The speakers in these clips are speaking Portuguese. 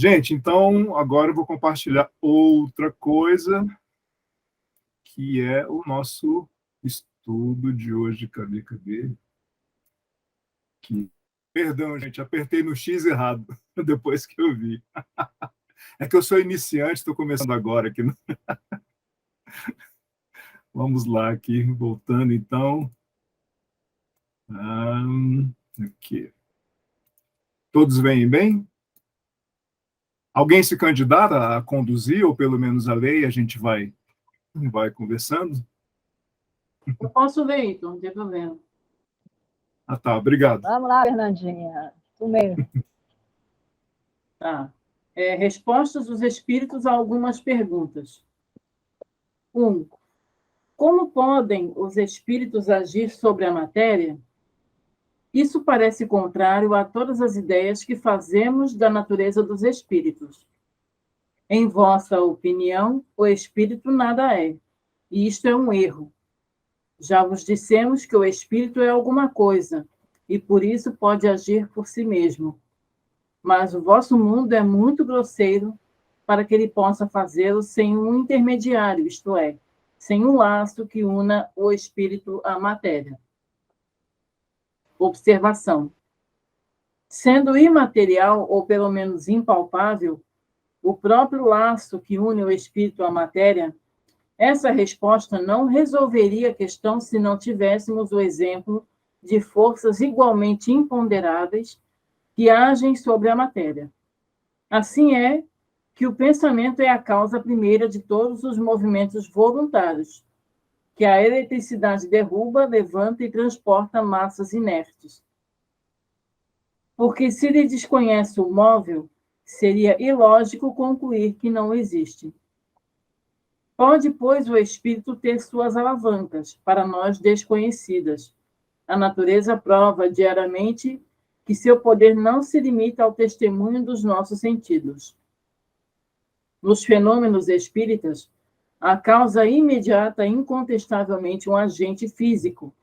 Gente, então, agora eu vou compartilhar outra coisa, que é o nosso estudo de hoje. Cadê? Perdão, gente, apertei no X errado, depois que eu vi. É que eu sou iniciante, estou começando agora aqui. Vamos lá, aqui, voltando, então. Aqui. Todos veem bem? Alguém se candidata a conduzir, ou pelo menos a ler, e a gente vai conversando? Eu posso ver, então, não tem problema. Ah, tá, obrigado. Vamos lá, Fernandinha. Tu mesmo. Tá. Respostas dos espíritos a algumas perguntas. 1. Como podem os espíritos agir sobre a matéria? Isso parece contrário a todas as ideias que fazemos da natureza dos espíritos. Em vossa opinião, o espírito nada é, e isto é um erro. Já vos dissemos que o espírito é alguma coisa, e por isso pode agir por si mesmo. Mas o vosso mundo é muito grosseiro para que ele possa fazê-lo sem um intermediário, isto é, sem um laço que una o espírito à matéria. Observação. Sendo imaterial, ou pelo menos impalpável, o próprio laço que une o espírito à matéria, essa resposta não resolveria a questão se não tivéssemos o exemplo de forças igualmente imponderáveis que agem sobre a matéria. Assim é que o pensamento é a causa primeira de todos os movimentos voluntários, que a eletricidade derruba, levanta e transporta massas inertes. Porque se lhe desconhece o móvel, seria ilógico concluir que não existe. Pode, pois, o espírito ter suas alavancas, para nós desconhecidas. A natureza prova diariamente que seu poder não se limita ao testemunho dos nossos sentidos. Nos fenômenos espíritas, a causa imediata é incontestavelmente um agente físico,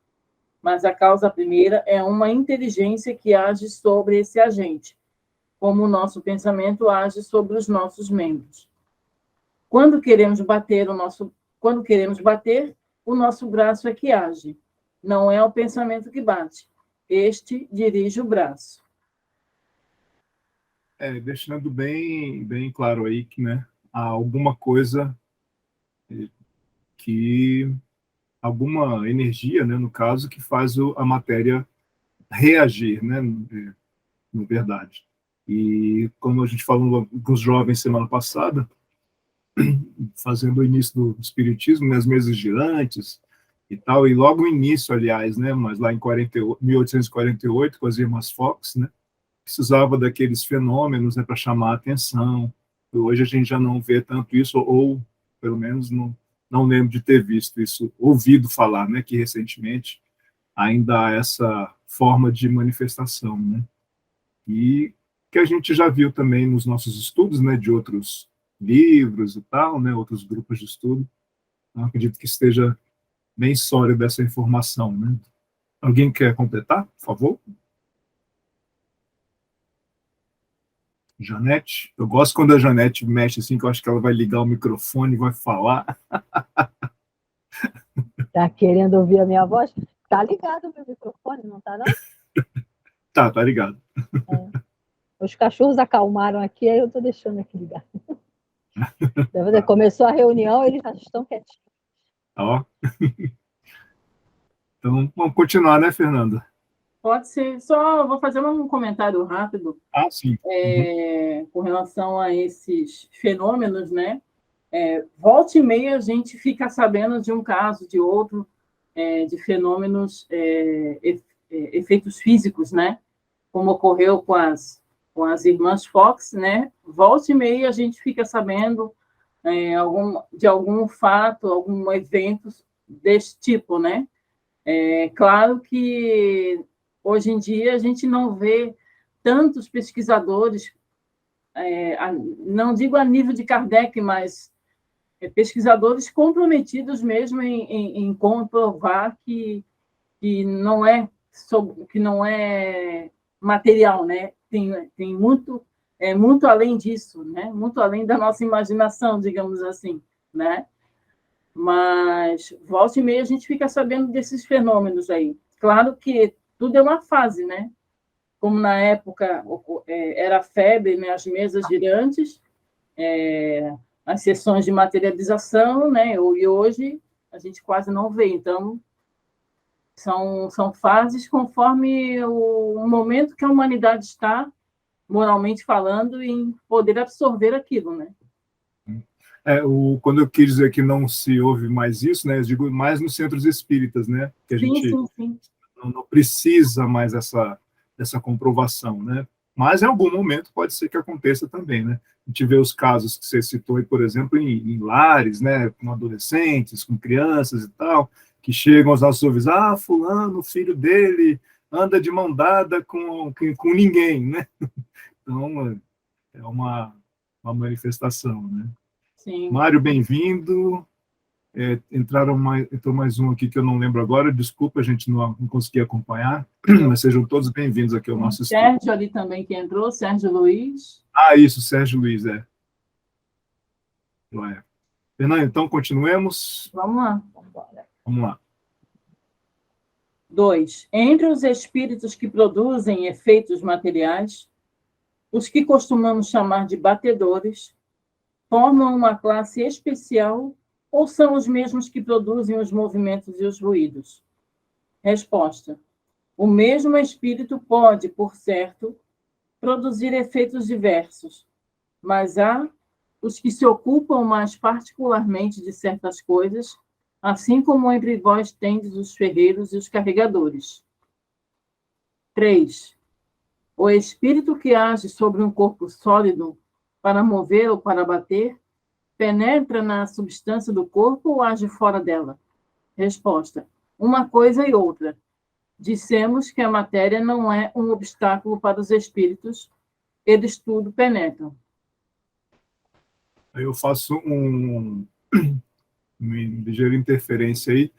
mas a causa primeira é uma inteligência que age sobre esse agente, como o nosso pensamento age sobre os nossos membros. Quando queremos bater, o nosso braço é que age, não é o pensamento que bate. Este dirige o braço. Deixando bem claro aí que, né, há alguma coisa que... alguma energia, né, no caso, que faz a matéria reagir, né, na verdade. E como a gente falou com os jovens semana passada, fazendo o início do espiritismo, nas mesas girantes e tal, e logo no início, aliás, né, mas lá em 1848, com as irmãs Fox, né, precisava daqueles fenômenos, né, para chamar a atenção. Hoje a gente já não vê tanto isso, ou pelo menos não lembro de ter visto isso, ouvido falar, né, que recentemente ainda há essa forma de manifestação, né, e que a gente já viu também nos nossos estudos, né, de outros livros e tal, né, outros grupos de estudo. Eu acredito que esteja bem sólida essa informação, né. Alguém quer completar, por favor? Janete? Eu gosto quando a Janete mexe assim, que eu acho que ela vai ligar o microfone e vai falar. Tá querendo ouvir a minha voz? Tá ligado o meu microfone, não tá, não? Tá ligado. Os cachorros acalmaram aqui, aí eu tô deixando aqui ligado. Começou a reunião, eles já estão quietinhos. Ó. Então, vamos continuar, né, Fernanda? Pode ser. Só vou fazer um comentário rápido. Sim. Com relação a esses fenômenos, né? Volta e meia a gente fica sabendo de um caso, de outro, de fenômenos, efeitos físicos, né? Como ocorreu com as irmãs Fox, né? Volta e meia a gente fica sabendo de algum fato, algum evento desse tipo, né? Claro que hoje em dia a gente não vê tantos pesquisadores, não digo a nível de Kardec, mas pesquisadores comprometidos mesmo em comprovar que não é material, né? Tem muito é muito além disso, né? Muito além da nossa imaginação, digamos assim, né? Mas, volta e meia, a gente fica sabendo desses fenômenos aí. Claro que tudo é uma fase, né? Como na época era febre, né? As mesas girantes, as sessões de materialização, né? E hoje a gente quase não vê. Então, são fases conforme o momento que a humanidade está, moralmente falando, em poder absorver aquilo, né? Quando eu quis dizer que não se ouve mais isso, né, eu digo mais nos centros espíritas, né, que a gente Sim. não precisa mais dessa comprovação, né? Mas em algum momento pode ser que aconteça também, né? A gente vê os casos que você citou aí, por exemplo, em lares, né, com adolescentes, com crianças e tal, que chegam aos nossos ouvidos, fulano, o filho dele anda de mão dada com ninguém, né? Então, é uma manifestação, né? Sim. Mário, bem-vindo. Entrou mais um aqui que eu não lembro agora, desculpa, a gente não consegui acompanhar, mas sejam todos bem-vindos aqui ao nosso estudo. Sérgio ali também que entrou, Sérgio Luiz. Isso, Sérgio Luiz, Fernando, então continuemos. Vamos lá. Vamos lá. 2. Entre os espíritos que produzem efeitos materiais, os que costumamos chamar de batedores, formam uma classe especial ou são os mesmos que produzem os movimentos e os ruídos? Resposta. O mesmo espírito pode, por certo, produzir efeitos diversos, mas há os que se ocupam mais particularmente de certas coisas, assim como entre vós tendes os ferreiros e os carregadores. 3. O espírito que age sobre um corpo sólido para mover ou para bater, penetra na substância do corpo ou age fora dela? Resposta. Uma coisa e outra. Dissemos que a matéria não é um obstáculo para os espíritos, eles tudo penetram. Eu faço uma ligeira interferência aí.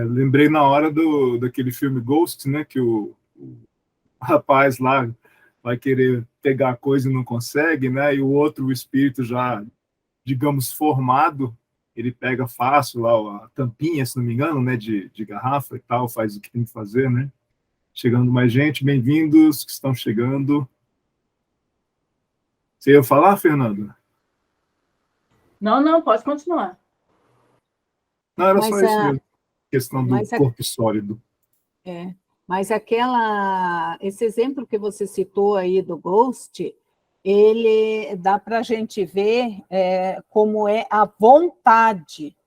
Lembrei na hora daquele filme Ghost, né, que o rapaz lá vai querer pegar a coisa e não consegue, né, e o outro, o espírito já, digamos, formado, ele pega fácil lá a tampinha, se não me engano, né, de garrafa e tal, faz o que tem que fazer, né. Chegando mais gente, bem-vindos que estão chegando. Você ia falar, Fernando? Não, pode continuar. Não, era só isso mesmo, questão do corpo sólido. Mas esse exemplo que você citou aí do Ghost, ele dá para a gente ver como é a vontade.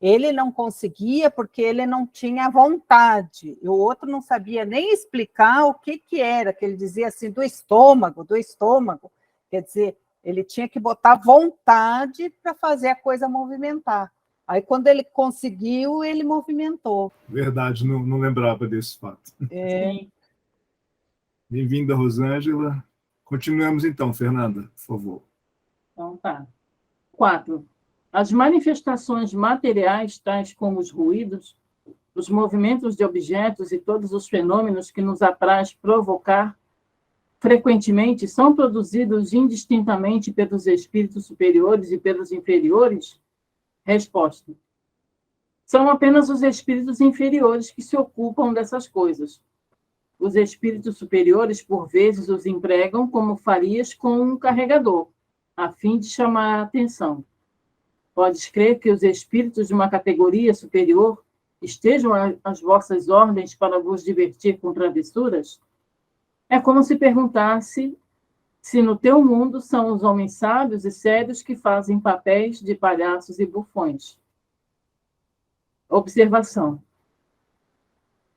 Ele não conseguia porque ele não tinha vontade. E o outro não sabia nem explicar o que era, que ele dizia assim, do estômago. Quer dizer, ele tinha que botar vontade para fazer a coisa movimentar. Aí, quando ele conseguiu, ele movimentou. Verdade, não lembrava desse fato. Sim. Bem-vinda, Rosângela. Continuemos então, Fernanda, por favor. Então tá. 4. As manifestações materiais, tais como os ruídos, os movimentos de objetos e todos os fenômenos que nos apraz provocar, frequentemente são produzidos indistintamente pelos espíritos superiores e pelos inferiores? Resposta. São apenas os espíritos inferiores que se ocupam dessas coisas. Os espíritos superiores, por vezes, os empregam como farias com um carregador, a fim de chamar a atenção. Podes crer que os espíritos de uma categoria superior estejam às vossas ordens para vos divertir com travessuras? É como se perguntasse se no teu mundo são os homens sábios e sérios que fazem papéis de palhaços e bufões. Observação.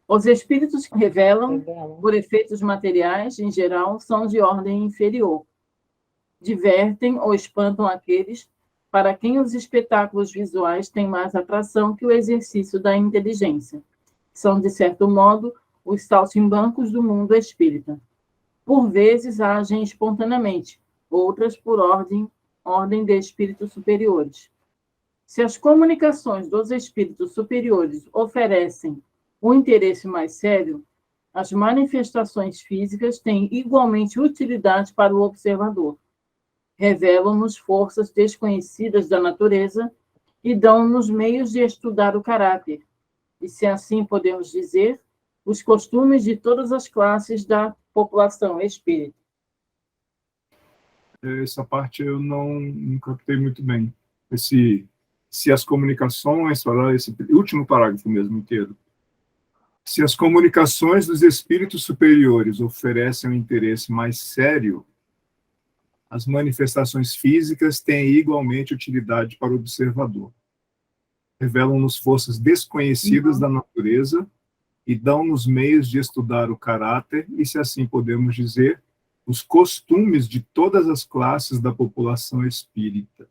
Os espíritos que revelam, por efeitos materiais, em geral, são de ordem inferior. Divertem ou espantam aqueles para quem os espetáculos visuais têm mais atração que o exercício da inteligência. São, de certo modo, os saltimbancos do mundo espírita. Por vezes agem espontaneamente, outras por ordem de espíritos superiores. Se as comunicações dos espíritos superiores oferecem um interesse mais sério, as manifestações físicas têm igualmente utilidade para o observador. Revelam-nos forças desconhecidas da natureza e dão-nos meios de estudar o caráter, e, se assim podemos dizer, os costumes de todas as classes da população espírita. Essa parte eu não captei muito bem. Se as comunicações, falar esse último parágrafo mesmo inteiro, se as comunicações dos espíritos superiores oferecem um interesse mais sério, as manifestações físicas têm igualmente utilidade para o observador. Revelam-nos forças desconhecidas da natureza e dão-nos meios de estudar o caráter e, se assim podemos dizer, os costumes de todas as classes da população espírita.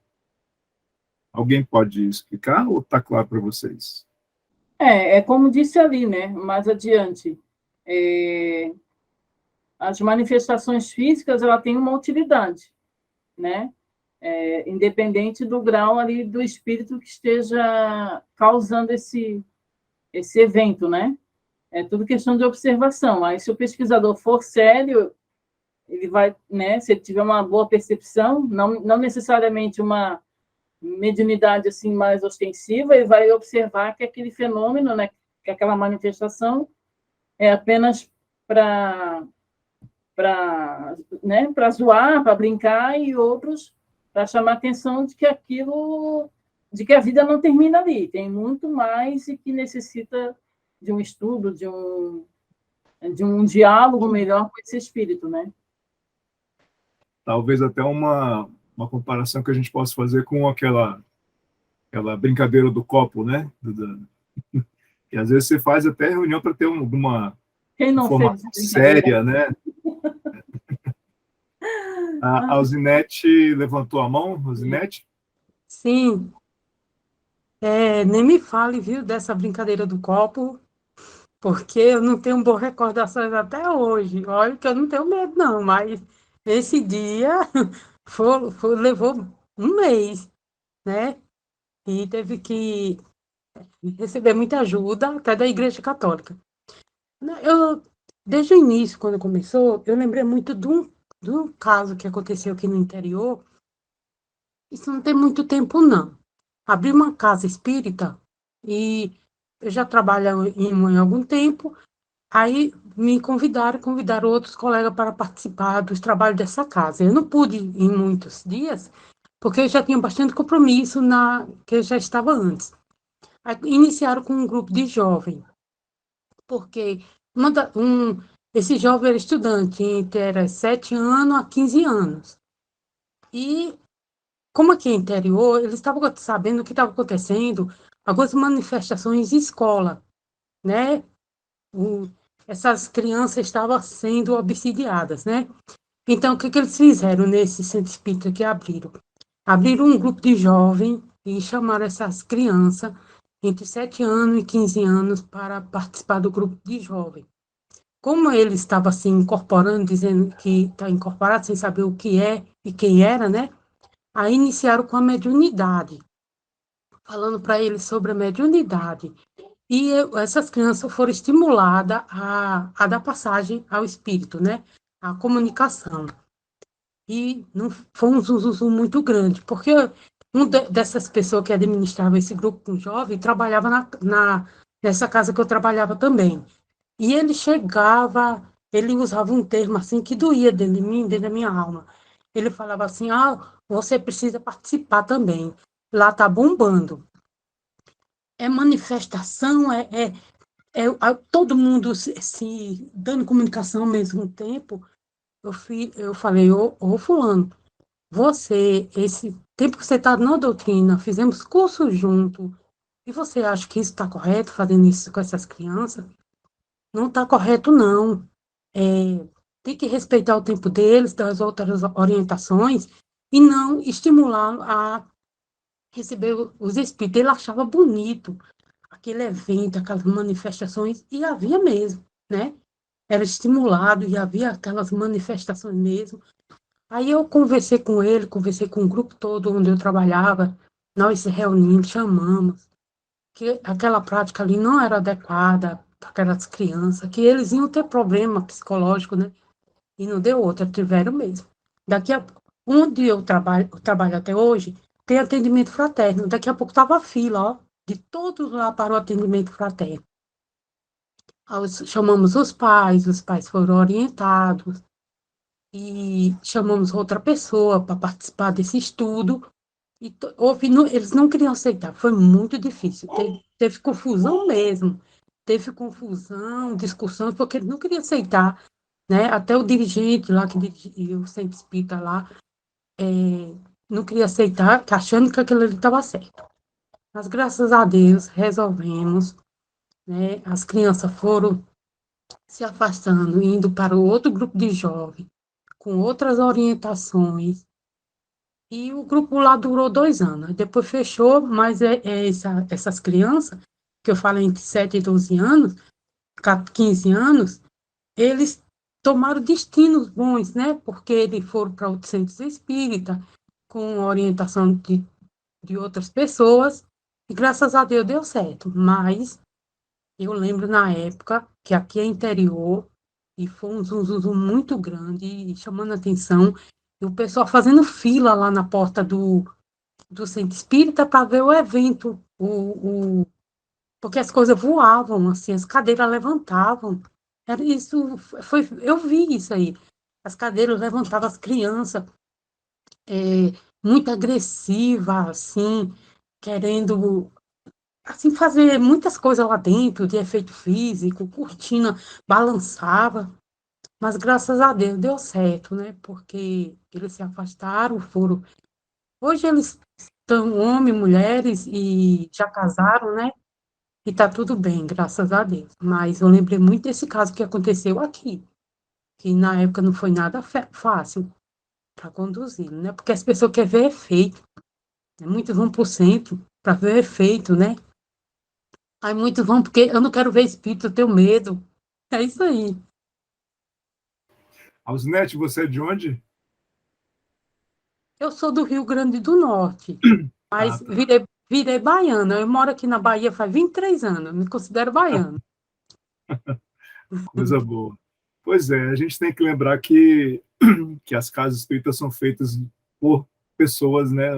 Alguém pode explicar ou está claro para vocês? É como disse ali, né? Mais adiante. As manifestações físicas, ela tem uma utilidade, né? Independente do grau ali do espírito que esteja causando esse evento, né? É tudo questão de observação. Aí, se o pesquisador for sério, ele vai, né? Se ele tiver uma boa percepção, não necessariamente uma mediunidade assim mais ostensiva, ele vai observar que aquele fenômeno, né, que aquela manifestação é apenas para né, para zoar, para brincar, e outros para chamar a atenção de que a vida não termina ali, tem muito mais e que necessita de um estudo, de um diálogo melhor com esse espírito, né? Talvez até uma comparação que a gente possa fazer com aquela brincadeira do copo, né? E às vezes você faz até reunião para ter alguma informação séria, né? A Alzinete levantou a mão, Alzinete? Sim, nem me fale, viu, dessa brincadeira do copo, porque eu não tenho boas recordações até hoje. Olha que eu não tenho medo, não, mas esse dia levou um mês, né? E teve que receber muita ajuda, até da Igreja Católica. Desde o início, quando começou, eu lembrei muito de um caso que aconteceu aqui no interior. Isso não tem muito tempo, não. Abri uma casa espírita e eu já trabalho em algum tempo. Aí me convidaram outros colegas para participar dos trabalhos dessa casa. Eu não pude ir em muitos dias, porque eu já tinha bastante compromisso que eu já estava antes. Aí, iniciaram com um grupo de jovens, porque esse jovem era estudante, era 7 anos a 15 anos. E, como aqui é interior, eles estavam sabendo o que estava acontecendo, algumas manifestações em escola, né? Essas crianças estavam sendo obsidiadas, né? Então, o que eles fizeram nesse centro espírita que abriram? Abriram um grupo de jovens e chamaram essas crianças entre 7 anos e 15 anos para participar do grupo de jovens. Como ele estava assim incorporando, dizendo que está incorporado sem saber o que é e quem era, né? Aí iniciaram com a mediunidade, falando para eles sobre a mediunidade. E essas crianças foram estimuladas a dar passagem ao espírito, né? A comunicação. E não foi um zuzuzu muito grande, porque dessas pessoas que administravam esse grupo com jovem trabalhava nessa casa que eu trabalhava também. E ele usava um termo assim que doía dentro de mim, dentro da minha alma. Ele falava assim, você precisa participar também. Lá tá bombando. É manifestação, todo mundo se dando comunicação ao mesmo tempo. Eu falei, ô fulano, esse tempo que você está na doutrina, fizemos curso junto, e você acha que isso está correto, fazendo isso com essas crianças? Não está correto, não. Tem que respeitar o tempo deles, das outras orientações, e não estimulá-lo a receber os espíritos. Ele achava bonito aquele evento, aquelas manifestações, e havia mesmo, né? Era estimulado e havia aquelas manifestações mesmo. Aí eu conversei com ele, conversei com o grupo todo onde eu trabalhava, nós se reunimos, chamamos, que aquela prática ali não era adequada para aquelas crianças, que eles iam ter problema psicológico, né? E não deu outra, tiveram mesmo. Daqui a onde eu trabalho até hoje, tem atendimento fraterno. Daqui a pouco estava a fila, ó, de todos lá para o atendimento fraterno. Chamamos os pais foram orientados, e chamamos outra pessoa para participar desse estudo, e eles não queriam aceitar, foi muito difícil, teve confusão mesmo, teve confusão, discussão, porque eles não queriam aceitar, né? Até o dirigente lá, que dirigia o Centro Espírita lá, não queria aceitar, achando que aquilo ali estava certo. Mas, graças a Deus, resolvemos, né? As crianças foram se afastando, indo para o outro grupo de jovens, com outras orientações, e o grupo lá durou 2 anos, depois fechou, mas essas crianças, que eu falo entre 7 e 12 anos, 15 anos, eles tomaram destinos bons, né? Porque eles foram para outros centros espíritas, com orientação de outras pessoas, e graças a Deus deu certo. Mas eu lembro na época que aqui é interior, e foi um zum muito grande, e chamando a atenção, e o pessoal fazendo fila lá na porta do centro espírita para ver o evento, porque as coisas voavam, assim, as cadeiras levantavam. Eu vi isso aí. As cadeiras levantavam as crianças, muito agressiva, assim, querendo assim, fazer muitas coisas lá dentro, de efeito físico, cortina balançava, mas graças a Deus deu certo, né? Porque eles se afastaram, foram. Hoje eles estão homens, mulheres e já casaram, né? E tá tudo bem, graças a Deus. Mas eu lembrei muito desse caso que aconteceu aqui, que na época não foi nada fácil para conduzir, né? Porque as pessoas querem ver efeito, né? Muitos vão para o centro para ver efeito, né? Aí muitos vão porque eu não quero ver espírito, eu tenho medo. É isso aí. Alzinete, você é de onde? Eu sou do Rio Grande do Norte, Ah, mas tá. virei baiana. Eu moro aqui na Bahia faz 23 anos, me considero baiana. Coisa boa. Pois é, a gente tem que lembrar que as casas espíritas são feitas por pessoas, né,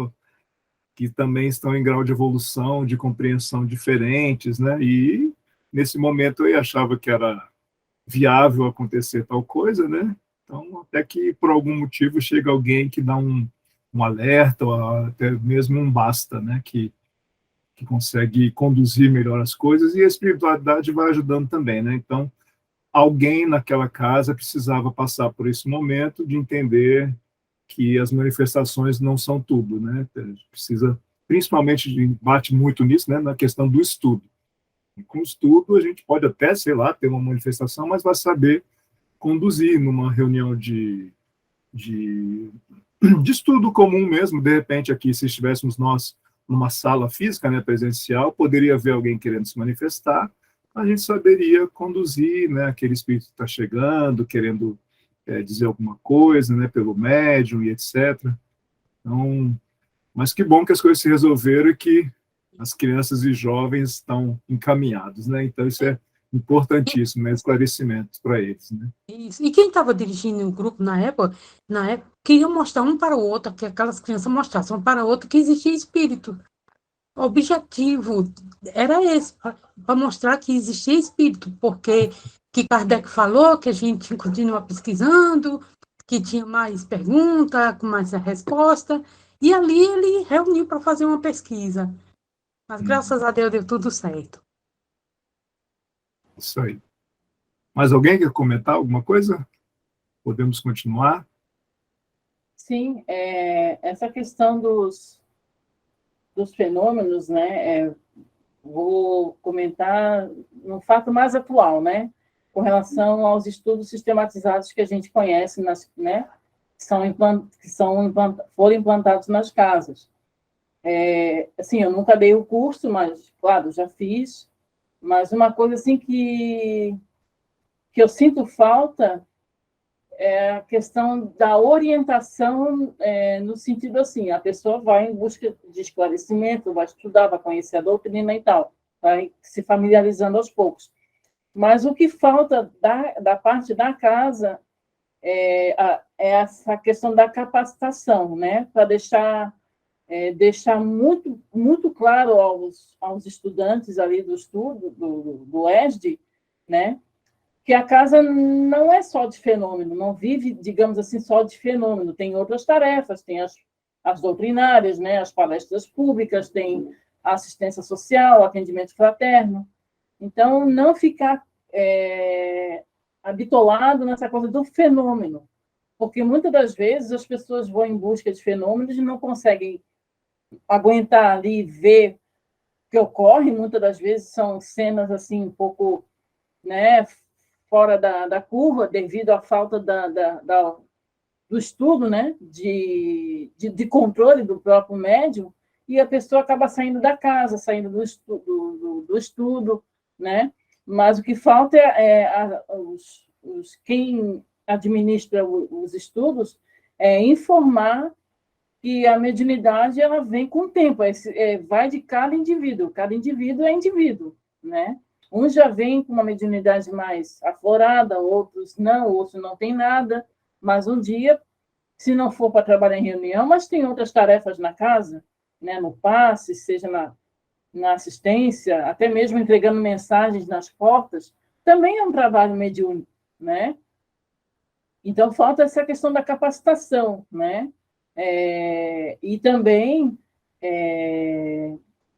que também estão em grau de evolução, de compreensão diferentes, né, e nesse momento eu achava que era viável acontecer tal coisa, né, então até que por algum motivo chega alguém que dá um alerta, ou até mesmo um basta, né, que consegue conduzir melhor as coisas, e a espiritualidade vai ajudando também, né, então alguém naquela casa precisava passar por esse momento de entender que as manifestações não são tudo, né? Precisa, principalmente, bate muito nisso, né? Na questão do estudo. E com o estudo, a gente pode até, sei lá, ter uma manifestação, mas vai saber conduzir numa reunião de, de estudo comum mesmo. De repente, aqui, se estivéssemos nós numa sala física, né, presencial, poderia haver alguém querendo se manifestar, a gente saberia conduzir, né, aquele espírito que está chegando, querendo dizer alguma coisa, né, pelo médium e etc. Então, mas que bom que as coisas se resolveram e que as crianças e jovens estão encaminhados, né? Então isso é importantíssimo, né, esclarecimentos para eles, né? Isso. E quem estava dirigindo o grupo na época, queria mostrar um para o outro, que aquelas crianças mostrassem um para o outro que existia espírito. O objetivo era esse, para mostrar que existia espírito, porque que Kardec falou que a gente continua pesquisando, que tinha mais pergunta, com mais resposta, e ali ele reuniu para fazer uma pesquisa. Mas graças a Deus deu tudo certo. Isso aí. Mais alguém quer comentar alguma coisa? Podemos continuar? Sim, essa questão dos fenômenos, né? Vou comentar no fato mais atual, né? Com relação aos estudos sistematizados que a gente conhece, né? Foram implantados nas casas. Assim, eu nunca dei o curso, mas, claro, já fiz. Mas uma coisa assim que eu sinto falta é a questão da orientação, no sentido assim, a pessoa vai em busca de esclarecimento, vai estudar, vai conhecer a doutrina e tal, vai se familiarizando aos poucos. Mas o que falta da parte da casa é essa questão da capacitação, né? Para deixar muito, muito claro aos estudantes ali do estudo, do ESD, né? Que a casa não é só de fenômeno, não vive, digamos assim, só de fenômeno, tem outras tarefas, tem as doutrinárias, né? As palestras públicas, tem a assistência social, atendimento fraterno. Então, não ficar habitolado nessa coisa do fenômeno, porque muitas das vezes as pessoas vão em busca de fenômenos e não conseguem aguentar ali ver o que ocorre. Muitas das vezes são cenas assim um pouco, né, fora da curva, devido à falta do estudo, né, de controle do próprio médium, e a pessoa acaba saindo da casa, saindo do estudo, né? Mas o que falta quem administra os estudos informar que a mediunidade ela vem com o tempo, vai de cada indivíduo é indivíduo, né? Uns já vêm com uma mediunidade mais aflorada, outros não tem nada, mas um dia, se não for para trabalhar em reunião, mas tem outras tarefas na casa, né? No passe, seja na assistência, até mesmo entregando mensagens nas portas, também é um trabalho mediúnico, né? Então, falta essa questão da capacitação, né? E também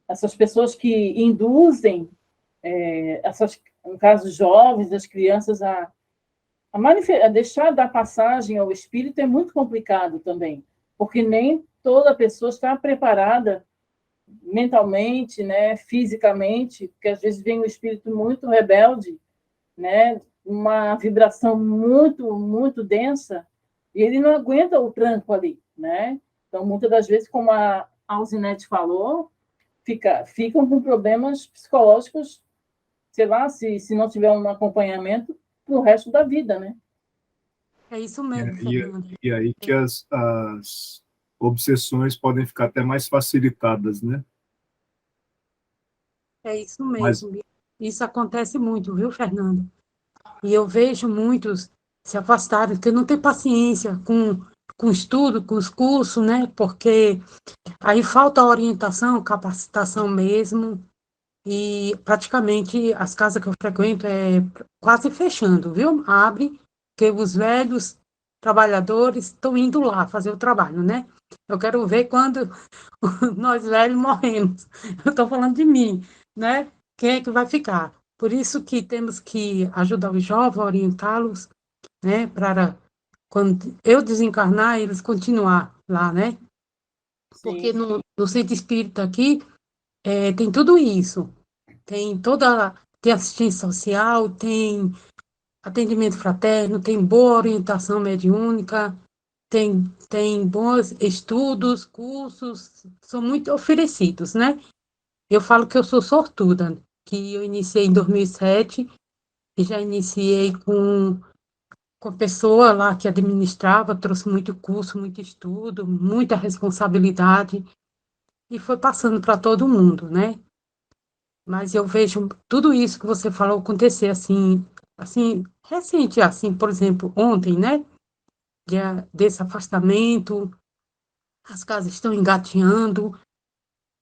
essas pessoas que induzem, no caso, jovens, as crianças, a deixar dar passagem ao espírito é muito complicado também, porque nem toda pessoa está preparada mentalmente, né, fisicamente, porque às vezes vem um espírito muito rebelde, né, uma vibração muito, muito densa, e ele não aguenta o tranco ali, né? Então, muitas das vezes, como a Alzinete falou, ficam com problemas psicológicos, sei lá, se não tiver um acompanhamento para o resto da vida, né? É isso mesmo, E, Fernanda. e aí que as obsessões podem ficar até mais facilitadas, né? É isso Mas mesmo. Isso acontece muito, viu, Fernanda? E eu vejo muitos se afastarem, porque não tem paciência com o estudo, com os cursos, né? Porque aí falta orientação, capacitação mesmo, e praticamente as casas que eu frequento é quase fechando, viu? Abre, porque os velhos trabalhadores estão indo lá fazer o trabalho, né? Eu quero ver quando nós velhos morremos. Eu estou falando de mim, né? Quem é que vai ficar? Por isso que temos que ajudar os jovens, orientá-los, né? Para quando eu desencarnar, eles continuar lá, né? Porque Sim, no centro espírita aqui tem tudo isso. Tem assistência social, tem atendimento fraterno, tem boa orientação mediúnica, tem bons estudos, cursos, são muito oferecidos, né? Eu falo que eu sou sortuda, que eu iniciei em 2007 e já iniciei com a pessoa lá que administrava, trouxe muito curso, muito estudo, muita responsabilidade e foi passando para todo mundo, né? Mas eu vejo tudo isso que você falou acontecer assim, recente, assim, por exemplo, ontem, né? Desse afastamento, as casas estão engateando.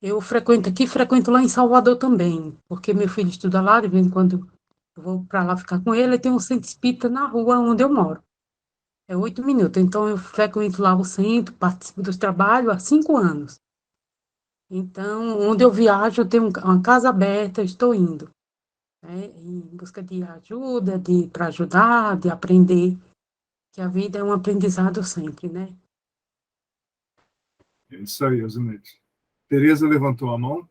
Eu frequento aqui, frequento lá em Salvador também, porque meu filho estuda lá, de vez em quando eu vou para lá ficar com ele, e tem um centro espírita na rua onde eu moro. É 8 minutos, então eu frequento lá o centro, participo dos trabalhos há 5 anos. Então, onde eu viajo, eu tenho uma casa aberta, estou indo, né, em busca de ajuda, para ajudar, de aprender, que a vida é um aprendizado sempre, né? é isso aí, Azunete. Tereza levantou a mão.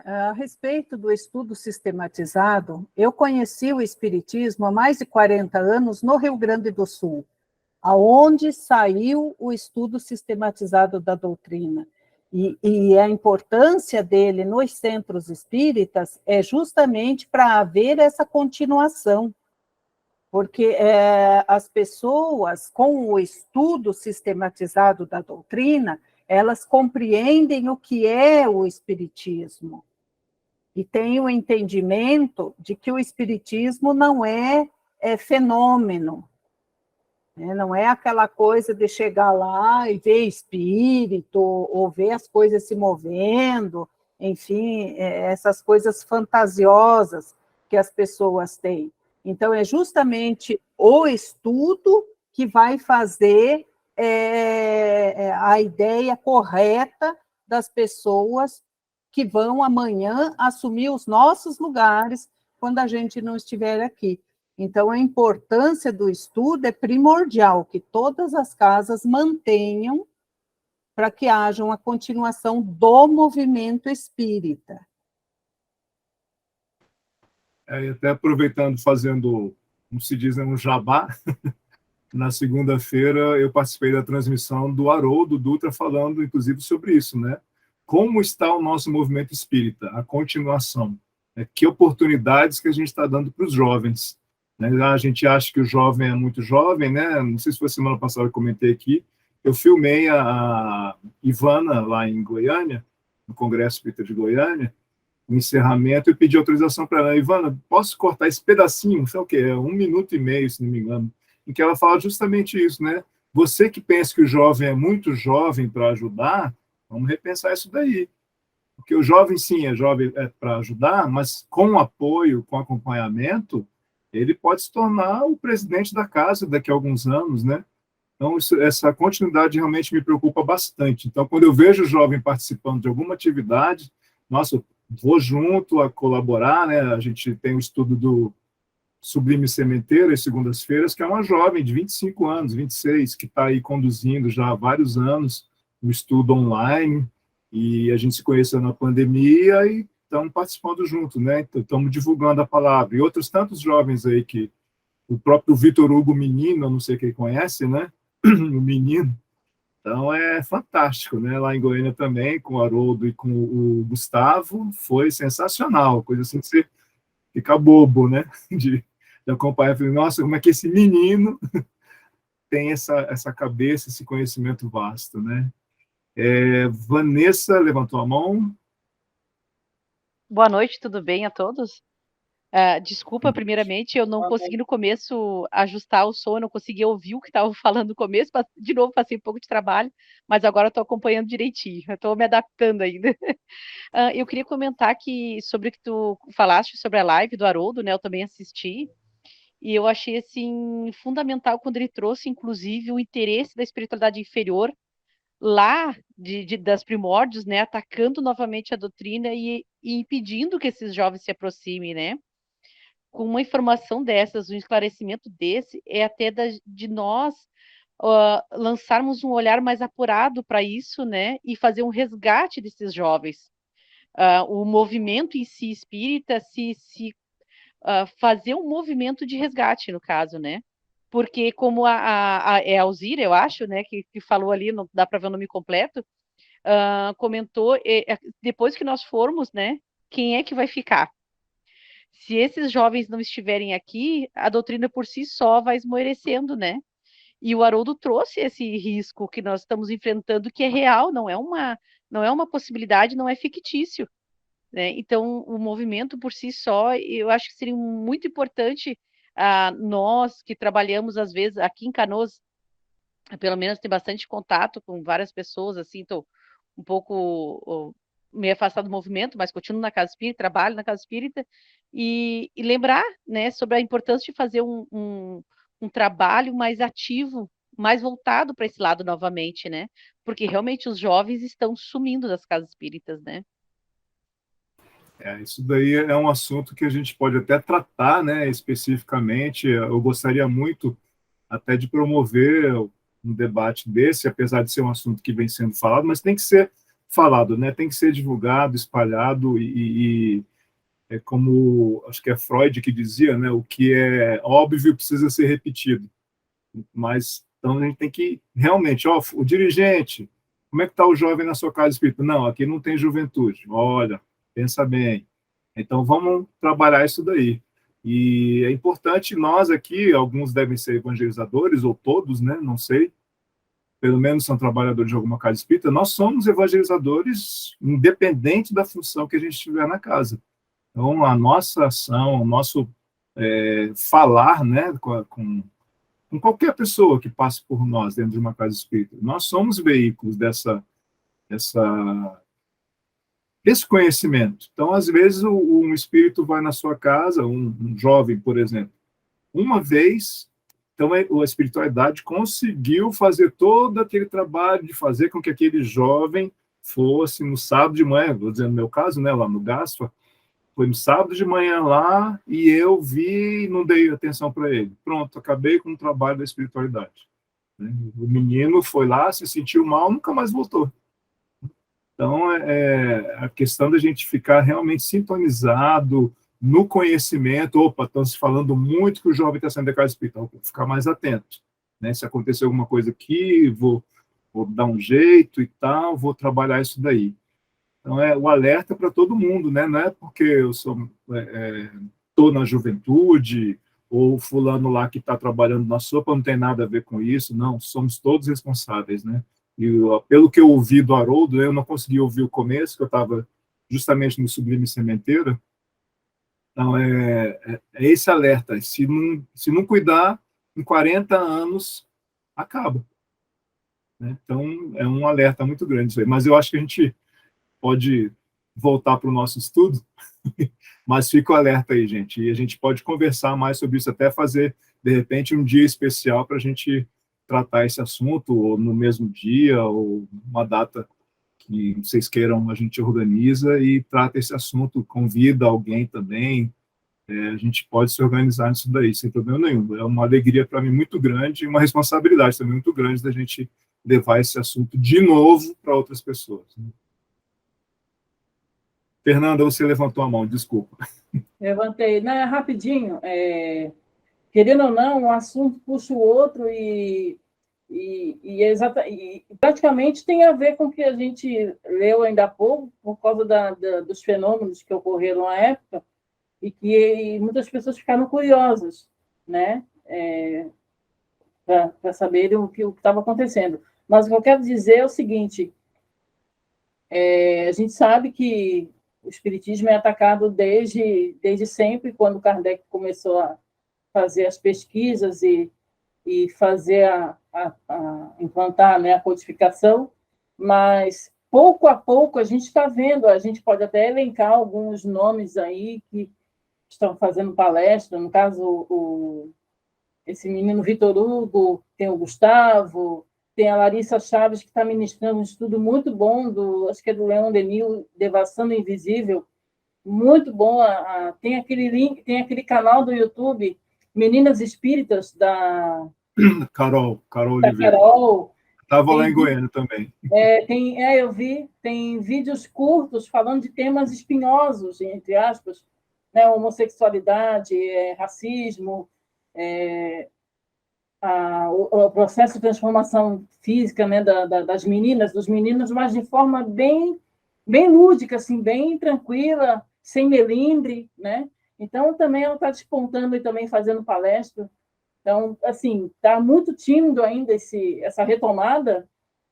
A respeito do estudo sistematizado, eu conheci o Espiritismo há mais de 40 anos no Rio Grande do Sul, aonde saiu o estudo sistematizado da doutrina. E a importância dele nos centros espíritas é justamente para haver essa continuação, porque as pessoas, com o estudo sistematizado da doutrina, elas compreendem o que é o espiritismo. e tem o entendimento de que o espiritismo não é fenômeno, né? Não é aquela coisa de chegar lá e ver espírito, ou ver as coisas se movendo, enfim, essas coisas fantasiosas que as pessoas têm. Então, é justamente o estudo que vai fazer a ideia correta das pessoas que vão amanhã assumir os nossos lugares quando a gente não estiver aqui. Então, a importância do estudo é primordial, que todas as casas mantenham para que haja uma continuação do movimento espírita. E até aproveitando, fazendo, como se diz, um jabá, na segunda-feira eu participei da transmissão do Haroldo Dutra falando, inclusive, sobre isso, né? Como está o nosso movimento espírita, a continuação, né? Que oportunidades que a gente está dando para os jovens, né? A gente acha que o jovem é muito jovem, né? Não sei se foi semana passada que eu comentei aqui, eu filmei a Ivana lá em Goiânia, no Congresso Espírita de Goiânia, no encerramento, eu pedi autorização para ela, Ivana, posso cortar esse pedacinho, não sei o que, é 1 minuto e meio, se não me engano, em que ela fala justamente isso, né? Você que pensa que o jovem é muito jovem para ajudar, vamos repensar isso daí. Porque o jovem, sim, é jovem para ajudar, mas com apoio, com acompanhamento, ele pode se tornar o presidente da casa daqui a alguns anos, né? Então, essa continuidade realmente me preocupa bastante. Então, quando eu vejo o jovem participando de alguma atividade, nossa, eu vou junto a colaborar, né? A gente tem o estudo do Sublime Sementeira, às segundas-feiras, que é uma jovem de 25 anos, 26, que está aí conduzindo já há vários anos o estudo online, e a gente se conheceu na pandemia e estamos participando junto, né? Estamos divulgando a palavra. E outros tantos jovens aí que o próprio Vitor Hugo Menino, eu não sei quem conhece, né? O Menino. Então, é fantástico, né? Lá em Goiânia também, com o Haroldo e com o Gustavo, foi sensacional, coisa assim que você fica bobo, né? De acompanhar, falei, nossa, como é que esse menino tem essa cabeça, esse conhecimento vasto, né? Vanessa levantou a mão. Boa noite, tudo bem a todos? Desculpa, primeiramente, eu não consegui no começo ajustar o som, eu não consegui ouvir o que estava falando no começo, de novo passei um pouco de trabalho, mas agora estou acompanhando direitinho, estou me adaptando ainda. Eu queria comentar sobre o que tu falaste sobre a live do Haroldo, né? Eu também assisti, e eu achei assim fundamental quando ele trouxe, inclusive, o interesse da espiritualidade inferior lá das primórdios, né? Atacando novamente a doutrina e impedindo que esses jovens se aproximem, né? Com uma informação dessas, um esclarecimento desse, é até de nós lançarmos um olhar mais apurado para isso, né? E fazer um resgate desses jovens. O movimento em si espírita fazer um movimento de resgate, no caso, né? Porque como a Alzira, eu acho, né, que falou ali, não dá para ver o nome completo, comentou, depois que nós formos, né, quem é que vai ficar? Se esses jovens não estiverem aqui, a doutrina por si só vai esmorecendo, né? E o Haroldo trouxe esse risco que nós estamos enfrentando, que é real, não é uma possibilidade, não é fictício, né? Então, o movimento por si só, eu acho que seria muito importante nós que trabalhamos, às vezes, aqui em Canoas, pelo menos tem bastante contato com várias pessoas, assim, estou um pouco meio afastado do movimento, mas continuo na Casa Espírita, trabalho na Casa Espírita, e lembrar, né, sobre a importância de fazer um trabalho mais ativo, mais voltado para esse lado novamente, né? Porque realmente os jovens estão sumindo das casas espíritas, né? Isso daí é um assunto que a gente pode até tratar, né, especificamente. Eu gostaria muito até de promover um debate desse, apesar de ser um assunto que vem sendo falado, mas tem que ser falado, né? Tem que ser divulgado, espalhado e é como acho que é Freud que dizia, né? O que é óbvio precisa ser repetido. Mas então a gente tem que realmente, o dirigente, como é que está o jovem na sua casa espírita? Não, aqui não tem juventude. Olha, pensa bem. Então vamos trabalhar isso daí. E é importante nós aqui, alguns devem ser evangelizadores, ou todos, né? Não sei, pelo menos são trabalhadores de alguma casa espírita, nós somos evangelizadores independente da função que a gente tiver na casa. Então, a nossa ação, o nosso falar, né, com qualquer pessoa que passe por nós dentro de uma casa espírita, nós somos veículos desse conhecimento. Então, às vezes, um espírito vai na sua casa, um jovem, por exemplo, uma vez, então a espiritualidade conseguiu fazer todo aquele trabalho de fazer com que aquele jovem fosse no sábado de manhã, vou dizer no meu caso, né, lá no Gaspa, foi no sábado de manhã lá e eu vi e não dei atenção para ele. Pronto, acabei com o trabalho da espiritualidade. Né? O menino foi lá, se sentiu mal, nunca mais voltou. Então, a questão da gente ficar realmente sintonizado no conhecimento. Opa, estão se falando muito que o jovem está saindo da casa espírita. Vou ficar mais atento. Né? Se acontecer alguma coisa aqui, vou dar um jeito e tal, vou trabalhar isso daí. Então, o alerta para todo mundo, né? Não é porque eu estou na juventude, ou fulano lá que está trabalhando na sopa não tem nada a ver com isso. Não, somos todos responsáveis, né? E pelo que eu ouvi do Haroldo, eu não consegui ouvir o começo, que eu estava justamente no Sublime Sementeira. Então, é esse alerta. Se não cuidar, em 40 anos, acaba. Né? Então, é um alerta muito grande isso aí. Mas eu acho que a gente pode voltar para o nosso estudo, mas fica o alerta aí, gente. E a gente pode conversar mais sobre isso, até fazer, de repente, um dia especial para a gente tratar esse assunto, ou no mesmo dia, ou uma data que vocês queiram, a gente organiza e trata esse assunto, convida alguém também, a gente pode se organizar nisso daí, sem problema nenhum. É uma alegria para mim muito grande, e uma responsabilidade também muito grande da gente levar esse assunto de novo para outras pessoas. Fernanda, você levantou a mão, desculpa. Levantei. Não, rapidinho. Querendo ou não, um assunto puxa o outro e praticamente tem a ver com o que a gente leu ainda há pouco, por causa dos fenômenos que ocorreram na época, e que muitas pessoas ficaram curiosas, né? Para saberem o que estava acontecendo. Mas o que eu quero dizer é o seguinte: a gente sabe que o espiritismo é atacado desde sempre, quando Kardec começou a fazer as pesquisas e fazer implantar, né, a codificação, mas pouco a pouco a gente está vendo, a gente pode até elencar alguns nomes aí que estão fazendo palestra, no caso, esse menino Vitor Hugo, tem o Gustavo, tem a Larissa Chaves, que está ministrando um estudo muito bom, acho que é do Leon Denis, Devassando o Invisível, muito bom. Tem aquele link, tem aquele canal do YouTube, Meninas Espíritas, da Carol Oliveira. Carol. Estava lá em Goiânia também. Eu vi, tem vídeos curtos falando de temas espinhosos, entre aspas, né, homossexualidade, racismo, o processo de transformação física, né, das meninas, dos meninos, mas de forma bem lúdica, assim, bem tranquila, sem melindre, né? Então, também ela está despontando e também fazendo palestra. Então, assim, está muito tímido ainda essa retomada,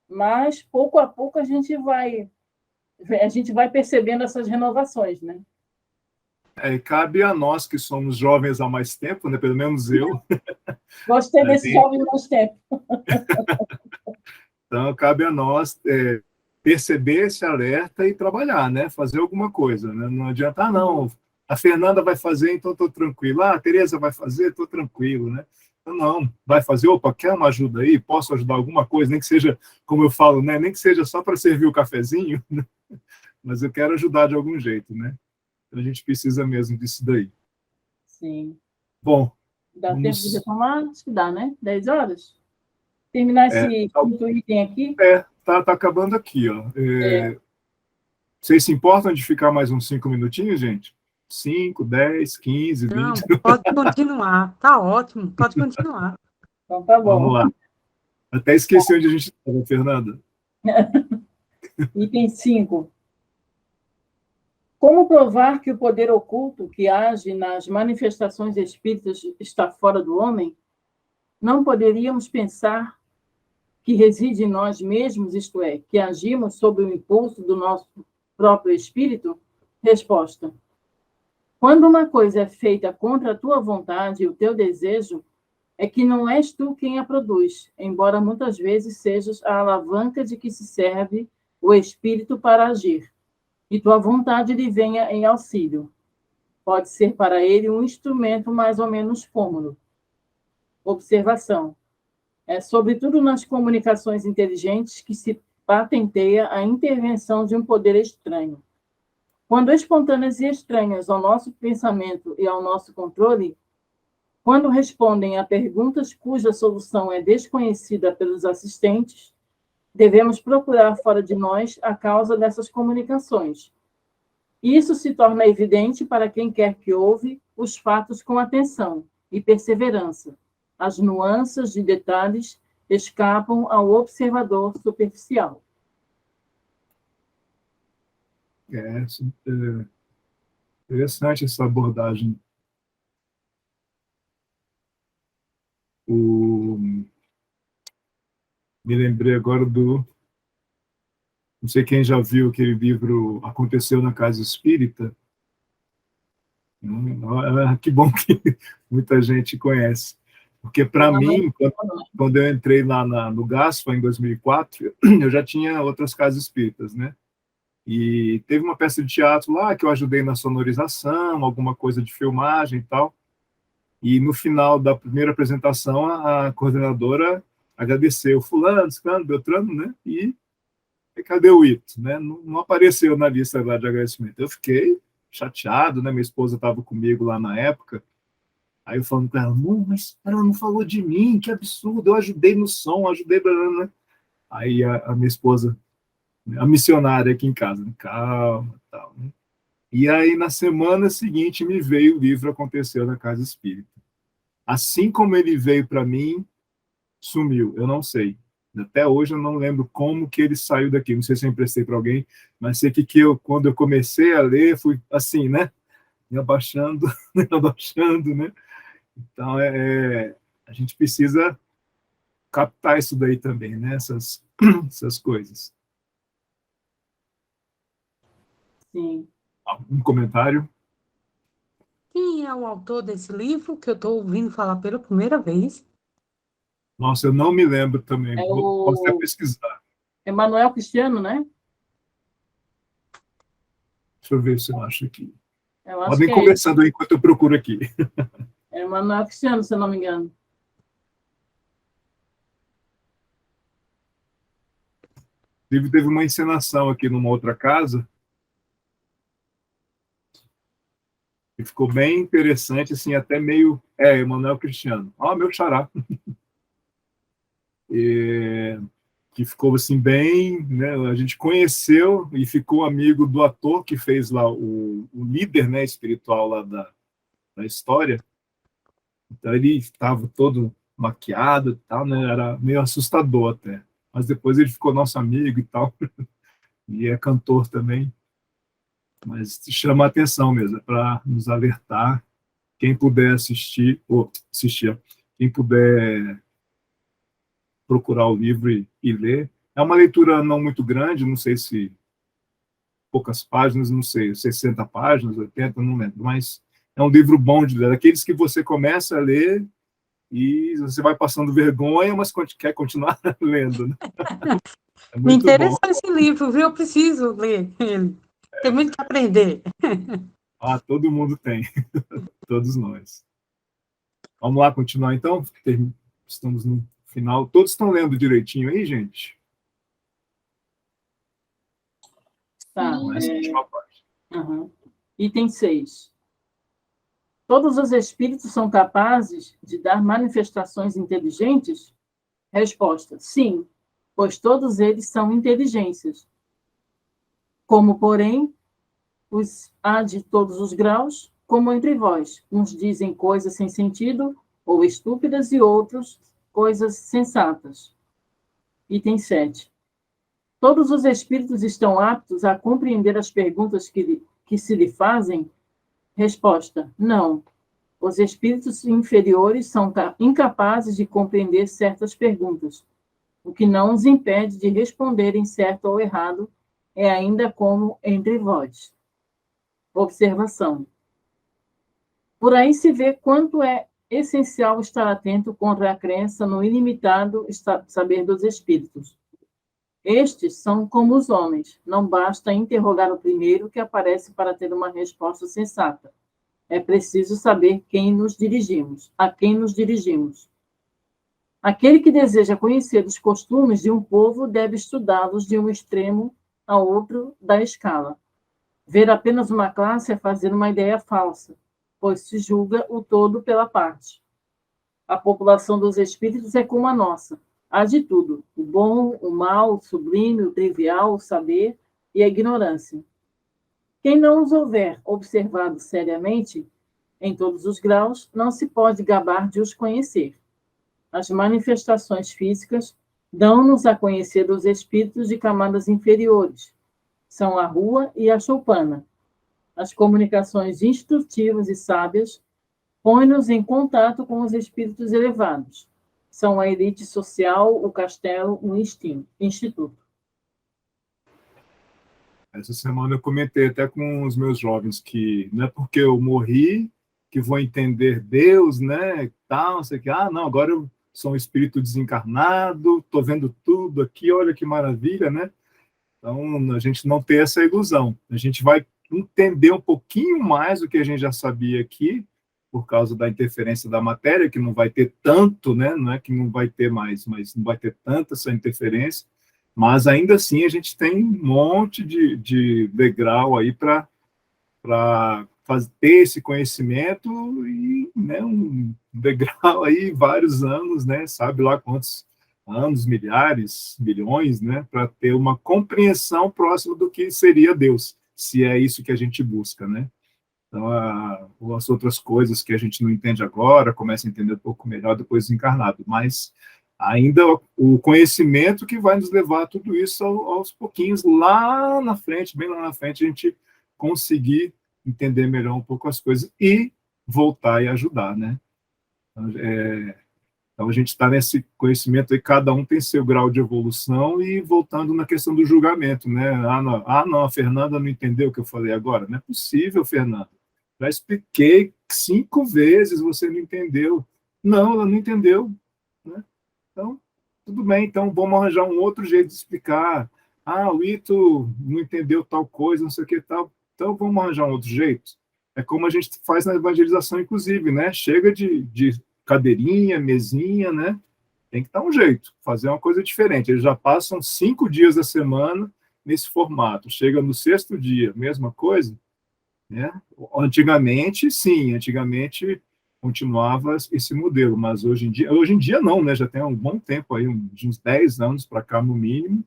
mas pouco a pouco a gente vai percebendo essas renovações, né? Cabe a nós que somos jovens há mais tempo, né? Pelo menos eu. Gostei desse jovem mais tempo. Então, cabe a nós perceber esse alerta e trabalhar, né? Fazer alguma coisa, né? Não adianta, não, a Fernanda vai fazer, então estou tranquilo. A Tereza vai fazer, estou tranquilo, né? Então, não, vai fazer, opa, quer uma ajuda aí? Posso ajudar alguma coisa? Nem que seja, como eu falo, né? Nem que seja só para servir o cafezinho, né? Mas eu quero ajudar de algum jeito, né? A gente precisa mesmo disso daí. Sim. Bom. Dá tempo de retomar? Acho que dá, né? 10 horas? Terminar esse quinto item aqui? Tá acabando aqui, ó. Vocês se importam de ficar mais uns 5 minutinhos, gente? 5, 10, 15, 20? Não, pode continuar. Tá ótimo, pode continuar. Então tá bom. Vamos lá. Até esqueci onde a gente estava, Fernanda. Item 5. Como provar que o poder oculto que age nas manifestações espíritas está fora do homem? Não poderíamos pensar que reside em nós mesmos, isto é, que agimos sob o impulso do nosso próprio espírito? Resposta. Quando uma coisa é feita contra a tua vontade e o teu desejo, é que não és tu quem a produz, embora muitas vezes sejas a alavanca de que se serve o espírito para agir, e tua vontade lhe venha em auxílio. Pode ser para ele um instrumento mais ou menos cômodo. Observação. É sobretudo nas comunicações inteligentes que se patenteia a intervenção de um poder estranho. Quando espontâneas e estranhas ao nosso pensamento e ao nosso controle, quando respondem a perguntas cuja solução é desconhecida pelos assistentes, devemos procurar fora de nós a causa dessas comunicações. Isso se torna evidente para quem quer que ouve os fatos com atenção e perseverança. As nuances de detalhes escapam ao observador superficial. É interessante essa abordagem. Me lembrei agora não sei quem já viu aquele livro Aconteceu na Casa Espírita. Que bom que muita gente conhece. Porque, para mim, quando eu entrei lá no GASPA, em 2004, eu já tinha outras casas espíritas, né? E teve uma peça de teatro lá que eu ajudei na sonorização, alguma coisa de filmagem e tal. E no final da primeira apresentação, a coordenadora agradeceu fulano, ciclano, beltrano, né? E cadê o Ito, né? Não apareceu na lista lá de agradecimento. Eu fiquei chateado, né? Minha esposa estava comigo lá na época. Aí eu falando com ela, mas ela não falou de mim, que absurdo, eu ajudei no som, ajudei... Né? Aí a minha esposa, a missionária aqui em casa, calma, tal, né? E aí, na semana seguinte, me veio o livro Aconteceu na Casa Espírita. Assim como ele veio para mim, sumiu, eu não sei. Até hoje eu não lembro como que ele saiu daqui, não sei se eu emprestei para alguém, mas sei que quando eu comecei a ler, fui assim, né? Me abaixando, me abaixando, né? Então, a gente precisa captar isso daí também, né? Essas coisas. Sim. Algum comentário? Quem é o autor desse livro que eu estou ouvindo falar pela primeira vez? Nossa, eu não me lembro também. É Posso até o pesquisar. Emanuel Cristiano, né? Deixa eu ver se eu acho aqui. Eu acho Podem que conversando aí enquanto eu procuro aqui. é Emanuel Cristiano, se eu não me engano. Teve uma encenação aqui numa outra casa e ficou bem interessante, assim, até meio... Emanuel Cristiano. Meu xará. Que ficou, assim, bem... Né, a gente conheceu e ficou amigo do ator que fez lá o líder, né, espiritual lá da história. Então, ele estava todo maquiado e tal, né, era meio assustador até. Mas depois ele ficou nosso amigo e tal. E é cantor também. Mas chama a atenção mesmo, para nos alertar. Quem puder assistir, quem puder procurar o livro e ler. É uma leitura não muito grande, não sei se poucas páginas, não sei, 60 páginas, 80, não lembro, mas é um livro bom de ler, daqueles que você começa a ler e você vai passando vergonha, mas quer continuar lendo, né? É Me muito bom. interessou esse livro, viu? Eu preciso ler ele. Tem muito que aprender. Todo mundo tem, todos nós. Vamos lá continuar então? Estamos no final. Todos estão lendo direitinho aí, gente? Tá. Essa última parte. Item 6. Todos os espíritos são capazes de dar manifestações inteligentes? Resposta: sim, pois todos eles são inteligências. Como, porém, há de todos os graus, como entre vós. Uns dizem coisas sem sentido ou estúpidas e outros coisas sensatas. Item 7. Todos os espíritos estão aptos a compreender as perguntas que se lhe fazem? Resposta: não. Os espíritos inferiores são incapazes de compreender certas perguntas. O que não os impede de responderem certo ou errado é ainda como entre vós. Observação. Por aí se vê quanto é essencial estar atento contra a crença no ilimitado saber dos espíritos. Estes são como os homens, não basta interrogar o primeiro que aparece para ter uma resposta sensata. É preciso saber a quem nos dirigimos. Aquele que deseja conhecer os costumes de um povo deve estudá-los de um extremo a outro da escala. Ver apenas uma classe é fazer uma ideia falsa, pois se julga o todo pela parte. A população dos espíritos é como a nossa. Há de tudo: o bom, o mal, o sublime, o trivial, o saber e a ignorância. Quem não os houver observado seriamente, em todos os graus, não se pode gabar de os conhecer. As manifestações físicas dão-nos a conhecer os espíritos de camadas inferiores. São a rua e a choupana. As comunicações instrutivas e sábias põem-nos em contato com os espíritos elevados. São a elite social, o castelo, o instituto. Essa semana eu comentei até com os meus jovens que não é porque eu morri que vou entender Deus, né, tal, não sei o que. Não, agora eu sou um espírito desencarnado, estou vendo tudo aqui, olha que maravilha, né? Então, a gente não ter essa ilusão. A gente vai entender um pouquinho mais do que a gente já sabia aqui, por causa da interferência da matéria, que não vai ter tanto, né? Não é que não vai ter mais, mas não vai ter tanta essa interferência. Mas, ainda assim, a gente tem um monte de degrau aí para ter esse conhecimento e, né, um degrau aí, vários anos, né? Sabe lá quantos anos, milhares, milhões, né, para ter uma compreensão próxima do que seria Deus, se é isso que a gente busca, né? Então, as outras coisas que a gente não entende agora, começa a entender um pouco melhor depois do encarnado, mas ainda o conhecimento que vai nos levar a tudo isso aos pouquinhos, lá na frente, bem lá na frente, a gente conseguir entender melhor um pouco as coisas e voltar e ajudar, né? Então, a gente está nesse conhecimento aí, cada um tem seu grau de evolução e voltando na questão do julgamento, né? Não, a Fernanda não entendeu o que eu falei agora. Não é possível, Fernanda. Já expliquei 5 vezes, você não entendeu. Não, ela não entendeu, né? Então, tudo bem, então vamos arranjar um outro jeito de explicar. O Ito não entendeu tal coisa, não sei o que tal. Então, vamos arranjar um outro jeito. É como a gente faz na evangelização, inclusive, né? Chega de cadeirinha, mesinha, né? Tem que dar um jeito, fazer uma coisa diferente. Eles já passam 5 dias da semana nesse formato. Chega no 6º dia, mesma coisa, né? Antigamente, sim, antigamente continuava esse modelo, mas hoje em dia não, né? Já tem um bom tempo aí, de uns 10 anos para cá, no mínimo,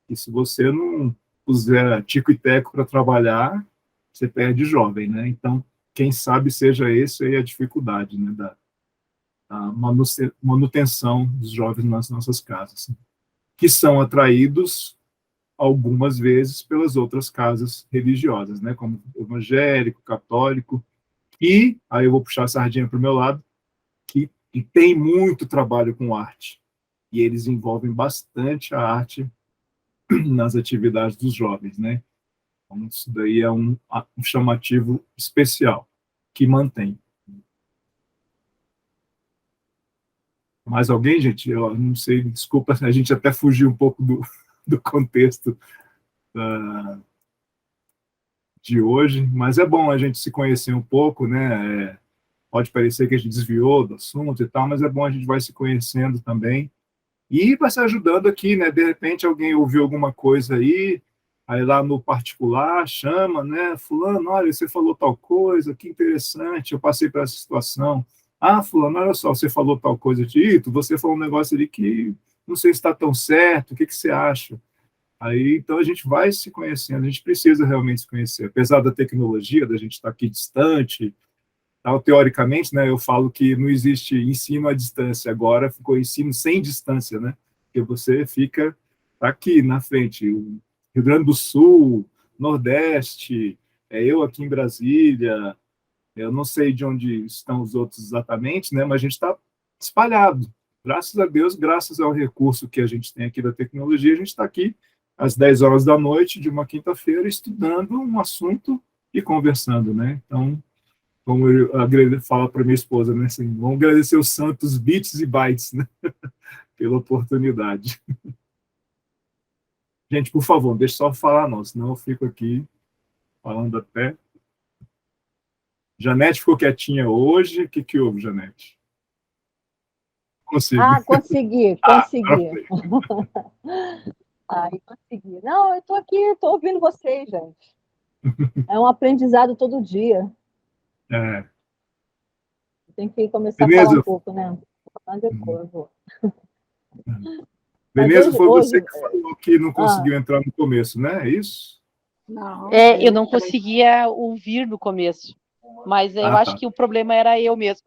e se você não puser tico e teco para trabalhar, você perde jovem, né? Então, quem sabe seja essa aí a dificuldade, né, a manutenção dos jovens nas nossas casas, que são atraídos algumas vezes pelas outras casas religiosas, né, como evangélico, católico, e aí eu vou puxar a sardinha para o meu lado, que tem muito trabalho com arte, e eles envolvem bastante a arte nas atividades dos jovens, né? Então, isso daí é um chamativo especial que mantém. Mais alguém, gente? Eu não sei, desculpa, a gente até fugiu um pouco do contexto de hoje, mas é bom a gente se conhecer um pouco, né? Pode parecer que a gente desviou do assunto e tal, mas é bom a gente vai se conhecendo também e vai se ajudando aqui, né? De repente alguém ouviu alguma coisa aí lá no particular, chama, né? Fulano, olha, você falou tal coisa, que interessante, eu passei por essa situação. Fulano, olha só, você falou tal coisa, Tito, você falou um negócio ali que não sei se está tão certo, o que você acha? Aí, então, a gente vai se conhecendo, a gente precisa realmente se conhecer. Apesar da tecnologia, da gente estar aqui distante, tal, teoricamente, né, eu falo que não existe ensino à distância, agora ficou ensino sem distância, né? Porque você fica aqui na frente, o Rio Grande do Sul, Nordeste, eu aqui em Brasília, eu não sei de onde estão os outros exatamente, né, mas a gente está espalhado. Graças a Deus, graças ao recurso que a gente tem aqui da tecnologia, a gente está aqui às 10 horas da noite de uma quinta-feira estudando um assunto e conversando, né? Então, como eu falo para minha esposa, né? Assim, vamos agradecer os santos bits e bytes, né? Pela oportunidade. Gente, por favor, deixa só falar não, senão eu fico aqui falando até. Janete ficou quietinha hoje. O que houve, Janete? Consigo. Ah, consegui, Agora consegui. foi. Ai, consegui. Não, eu estou aqui, estou ouvindo vocês, gente. É um aprendizado todo dia. É. Tem que começar a falar um Veneza, pouco, né? Mas depois eu vou. Mas Veneza, foi você hoje que falou que não ah, conseguiu entrar no começo, né? É isso? não, Eu não conseguia ouvir no começo, mas eu acho Tá. que o problema era eu mesmo.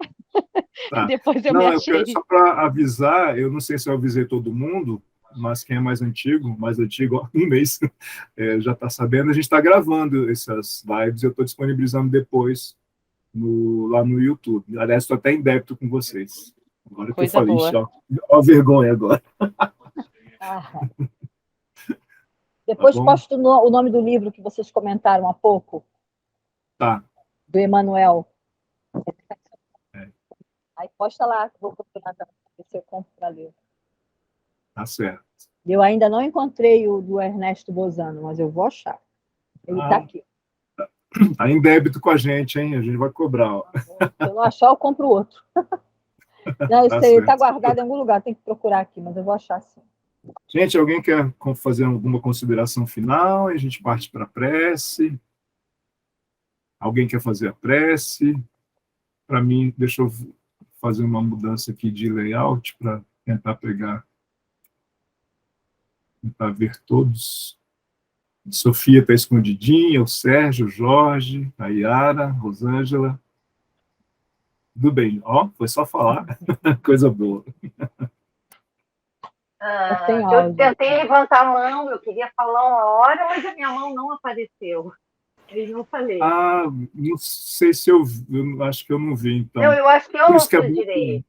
Tá. Depois eu me Não, achei. só para avisar, eu não sei se eu avisei todo mundo, mas quem é mais antigo, ó, um mês, já está sabendo, a gente está gravando essas lives, eu estou disponibilizando depois lá no YouTube. Aliás, estou até em débito com vocês. Agora que eu Coisa falei, boa. ó a vergonha agora. ah, Tá depois bom? posto o nome do livro que vocês comentaram há pouco, Tá. do Emanuel. É, Aí posta lá, que eu vou procurar para ver se eu compro para ler. tá certo. Eu ainda não encontrei o do Ernesto Bozano, mas eu vou achar. Ele está aqui. Tá em débito com a gente, hein? A gente vai cobrar, ó. Se eu não achar, eu compro outro. Não, eu Tá sei, ele está certo. guardado em algum lugar, tem que procurar aqui, mas eu vou achar sim. Gente, alguém quer fazer alguma consideração final? A gente parte para a prece. Alguém quer fazer a prece? Para mim, deixa eu fazer uma mudança aqui de layout para tentar ver todos. Sofia está escondidinha, o Sérgio, o Jorge, a Yara, a Rosângela. Tudo bem, ó, foi só falar. Coisa boa. Sem Eu áudio. tentei levantar a mão, eu queria falar uma hora, mas a minha mão não apareceu. Eu não falei. Ah, não sei se eu acho que eu não vi, então. Não, eu acho que eu Por não isso que é fiz bom. direito.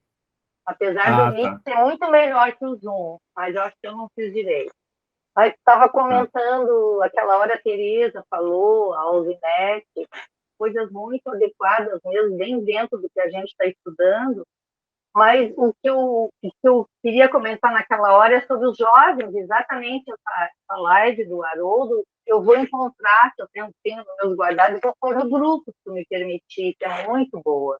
Apesar do Meet ser muito melhor que o Zoom, mas eu acho que eu não fiz direito. Mas estava comentando, aquela hora a Tereza falou, a Alzinete, coisas muito adequadas mesmo, bem dentro do que a gente está estudando. Mas o que eu queria comentar naquela hora é sobre os jovens, exatamente essa live do Haroldo. Eu vou encontrar, que eu tenho nos meus guardados, vou pôr no grupo, se me permitir, que é muito boa.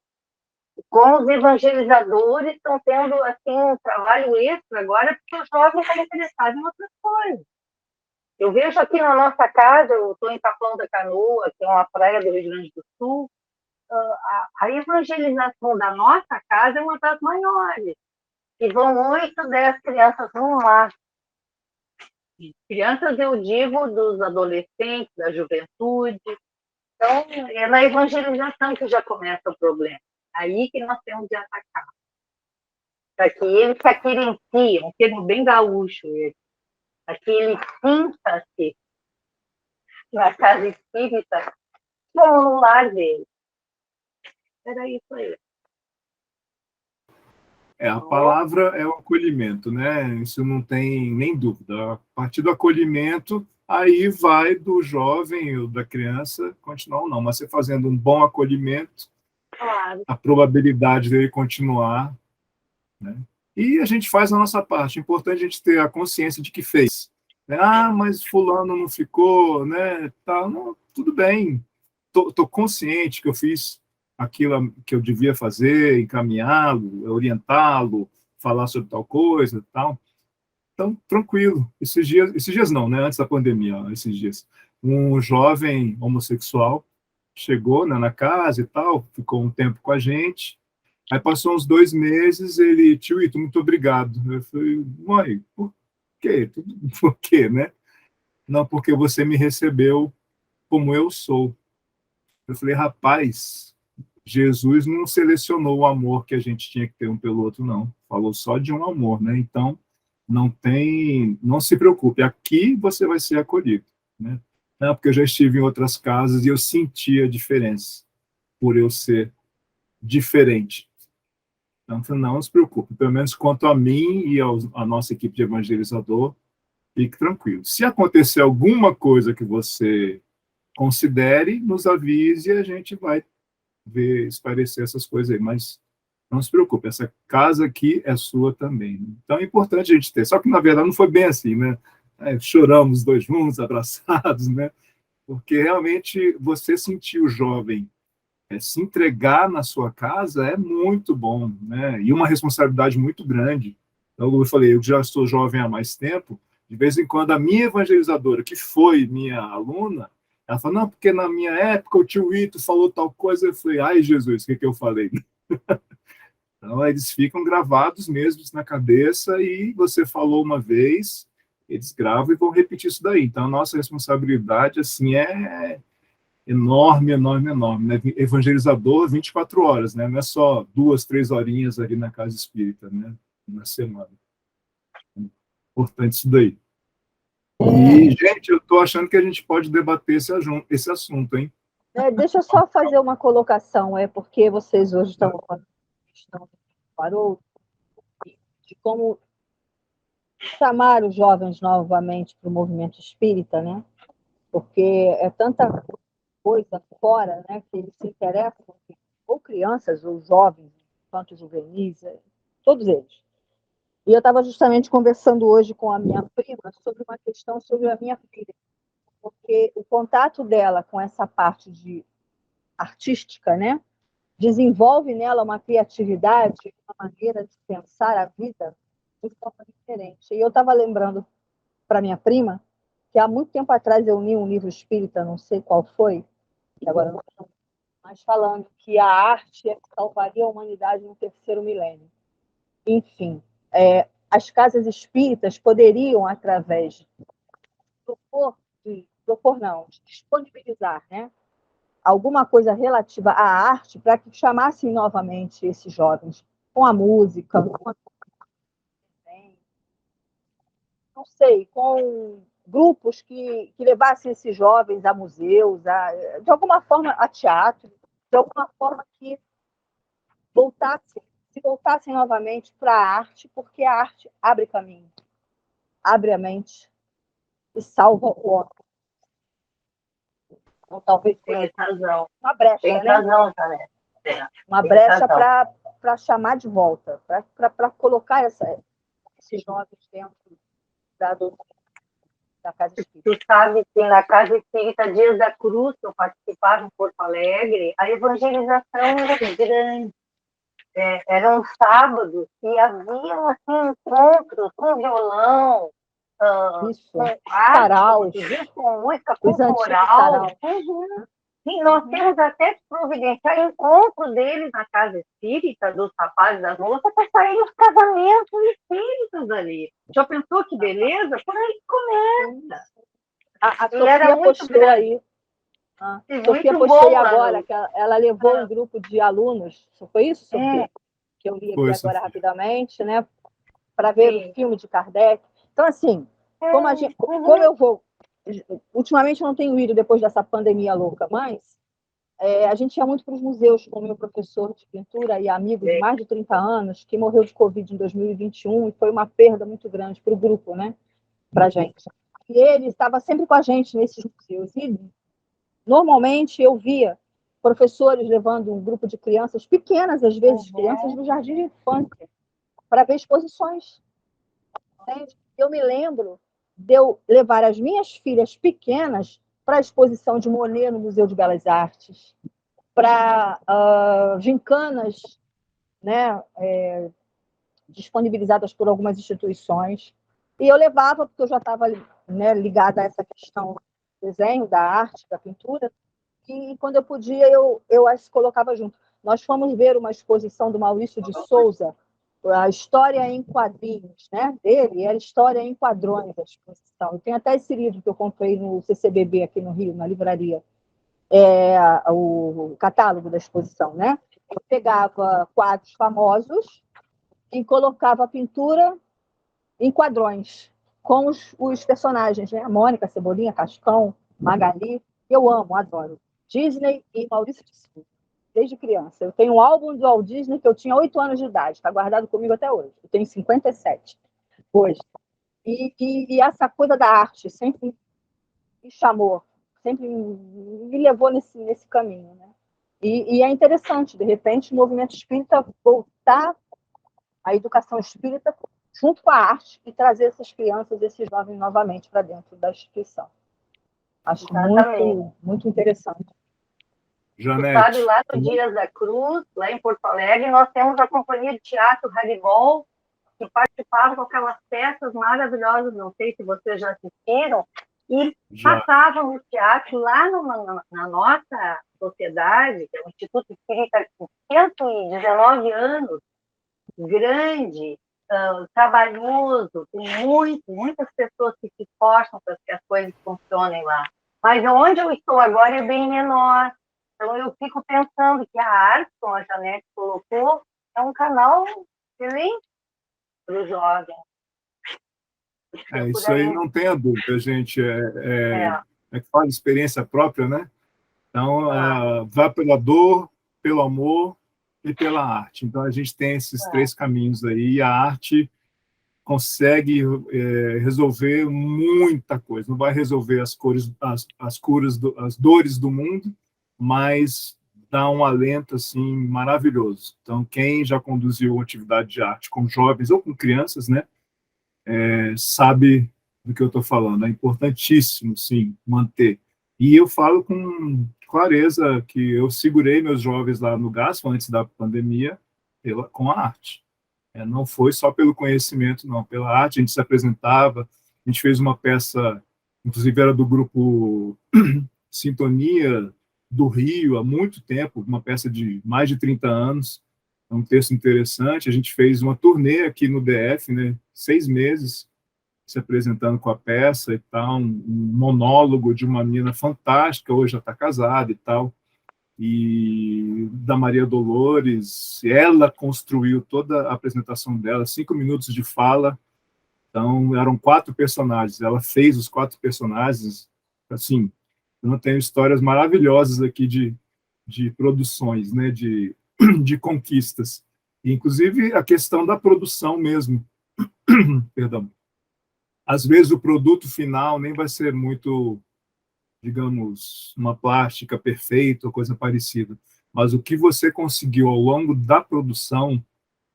Como os evangelizadores estão tendo assim, um trabalho extra agora, porque os jovens estão interessados em outras coisas. Eu vejo aqui na nossa casa, eu estou em Capão da Canoa, que é uma praia do Rio Grande do Sul, a evangelização da nossa casa é uma das maiores. E vão 8, 10 crianças no máximo. Crianças, eu digo, dos adolescentes, da juventude. Então, é na evangelização que já começa o problema. Aí que nós temos de atacar. Para que eles se aquerenciem, um termo bem gaúcho, para que eles sintam-se na casa espírita como no lar deles. Era isso aí. A palavra é o acolhimento, né? Isso não tem nem dúvida. A partir do acolhimento, aí vai do jovem ou da criança continuar ou não. Mas você fazendo um bom acolhimento, Claro. a probabilidade dele continuar, né? E a gente faz a nossa parte. É importante a gente ter a consciência de que fez. Ah, mas fulano não ficou, né? Tá, não, tudo bem. Tô consciente que eu fiz aquilo que eu devia fazer, encaminhá-lo, orientá-lo, falar sobre tal coisa, tal. Então, tranquilo. Esses dias não, né? Antes da pandemia, esses dias, um jovem homossexual chegou, né, na casa e tal, ficou um tempo com a gente. Aí passou uns 2 meses, ele, tio Ito, muito obrigado. Eu falei, mãe, por quê? Por quê, né? Não, porque você me recebeu como eu sou. Eu falei, rapaz, Jesus não selecionou o amor que a gente tinha que ter um pelo outro, não. Falou só de um amor, né? Então, não se preocupe, aqui você vai ser acolhido, né? Não, porque eu já estive em outras casas e eu senti a diferença por eu ser diferente. Então, não se preocupe, pelo menos quanto a mim e a nossa equipe de evangelizador, fique tranquilo. Se acontecer alguma coisa que você considere, nos avise e a gente vai ver esclarecer essas coisas aí, mas não se preocupe, essa casa aqui é sua também. Então é importante a gente ter, só que na verdade não foi bem assim, né? Choramos os dois juntos, abraçados, né? Porque realmente você sentir o jovem se entregar na sua casa é muito bom, né? E uma responsabilidade muito grande. Então, eu falei, eu já sou jovem há mais tempo, de vez em quando a minha evangelizadora, que foi minha aluna, ela falou, não, porque na minha época o tio Ito falou tal coisa, eu falei, ai Jesus, o que eu falei? Então, eles ficam gravados mesmo na cabeça e você falou uma vez, eles gravam e vão repetir isso daí. Então, a nossa responsabilidade, assim, é enorme, enorme, enorme, né? Evangelizador 24 horas, né? Não é só 2, 3 horinhas ali na casa espírita, né? Na semana. Importante isso daí. E, gente, eu estou achando que a gente pode debater esse assunto, hein? Deixa eu só fazer uma colocação, porque vocês hoje estão parou de como chamar os jovens novamente para o movimento espírita, né? Porque é tanta coisa fora, né, que eles se interessam, ou crianças, ou jovens, quanto juvenis, todos eles. E eu estava justamente conversando hoje com a minha prima sobre uma questão sobre a minha filha, porque o contato dela com essa parte de artística, né, desenvolve nela uma criatividade, uma maneira de pensar a vida de forma diferente. E eu estava lembrando para minha prima que há muito tempo atrás eu li um livro espírita, não sei qual foi, que agora não estou, mas falando que a arte é que salvaria a humanidade no terceiro milênio. Enfim, as casas espíritas poderiam, através de de disponibilizar, né, alguma coisa relativa à arte para que chamassem novamente esses jovens com a música, com a... não sei, com grupos que levassem esses jovens a museus, de alguma forma a teatro, de alguma forma que se voltassem novamente para a arte, porque a arte abre caminho, abre a mente e salva o homem. Ou talvez Tem razão. uma brecha, Tem né? razão, Janete. Uma brecha para chamar de volta, para colocar esses jovens dentro da casa espírita. Tu sabe que na Casa Espírita Dias da Cruz, que eu participava em Porto Alegre, a evangelização era grande. Eram sábados e havia assim, encontros com violão, Isso, com arte, sarau, com música, com os antigos coral. sarau. Sim, nós temos até que providenciar encontro deles na Casa Espírita, dos rapazes e das moças, para sair os casamentos espíritas ali. Já pensou que beleza? Por aí começa. A Sofia postou aí. A Sofia postou aí agora, que ela levou um grupo de alunos. Foi isso, Sofia? Que eu li aqui agora rapidamente, né? Para ver o filme de Kardec. Então, assim, como eu vou... Ultimamente eu não tenho ido depois dessa pandemia louca, mas a gente ia muito para os museus com o meu professor de pintura e amigo de mais de 30 anos, que morreu de Covid em 2021 e foi uma perda muito grande para o grupo, né? Para a gente. E ele estava sempre com a gente nesses museus. E, normalmente, eu via professores levando um grupo de crianças pequenas, às vezes crianças do jardim de infância, para ver exposições. Entende? Eu me lembro de eu levar as minhas filhas pequenas para a exposição de Monet no Museu de Belas Artes, para gincanas, né, disponibilizadas por algumas instituições. E eu levava, porque eu já estava, né, ligada a essa questão do desenho, da arte, da pintura, e quando eu podia, eu as colocava junto. Nós fomos ver uma exposição do Maurício de Souza, a História em Quadrinhos, né, dele, era História em Quadrões, a exposição. Eu tenho até esse livro que eu comprei no CCBB aqui no Rio, na livraria, o catálogo da exposição, né? Eu pegava quadros famosos e colocava a pintura em quadrões, com os personagens, né? Mônica, Cebolinha, Cascão, Magali. Eu amo, adoro. Disney e Maurício de Souza, desde criança. Eu tenho um álbum do Walt Disney que eu tinha 8 anos de idade, está guardado comigo até hoje. Eu tenho 57 hoje. E essa coisa da arte sempre me chamou, sempre me levou nesse caminho, né? E é interessante, de repente, o movimento espírita voltar à educação espírita junto com a arte e trazer essas crianças, esses jovens novamente para dentro da instituição. Acho muito, muito interessante. Janete. Sabe, lá no Dias da Cruz, lá em Porto Alegre, nós temos a companhia de teatro Haribol, que participava com aquelas peças maravilhosas, não sei se vocês já assistiram, e passavam o teatro lá na nossa sociedade, que é o Instituto Espírita com 119 anos, grande, trabalhoso, tem muitas pessoas que se esforçam para que as coisas funcionem lá. Mas onde eu estou agora é bem menor. Então, eu fico pensando que a arte, como a Janete colocou, é um canal excelente para os jovens. Isso aí não tem a dúvida, gente. É que fala de experiência própria, né? Então, vai pela dor, pelo amor e pela arte. Então, a gente tem esses três caminhos aí, e a arte consegue resolver muita coisa. Não vai resolver as dores do mundo, mas dá um alento assim maravilhoso. Então, quem já conduziu atividade de arte com jovens ou com crianças, né, sabe do que eu estou falando. É importantíssimo, sim, manter. E eu falo com clareza que eu segurei meus jovens lá no GASFA antes da pandemia com a arte. Não foi só pelo conhecimento, não, pela arte. A gente se apresentava, a gente fez uma peça, inclusive era do grupo Sintonia do Rio, há muito tempo, uma peça de mais de 30 anos, é um texto interessante. A gente fez uma turnê aqui no DF, né, 6 meses, se apresentando com a peça e tal, um monólogo de uma menina fantástica, hoje já está casada e tal, e da Maria Dolores, ela construiu toda a apresentação dela, 5 minutos de fala, então eram 4 personagens, ela fez os 4 personagens, assim, eu tenho histórias maravilhosas aqui de produções, né, de conquistas, inclusive a questão da produção mesmo, perdão, às vezes o produto final nem vai ser muito, digamos, uma plástica perfeita ou coisa parecida. Mas o que você conseguiu ao longo da produção,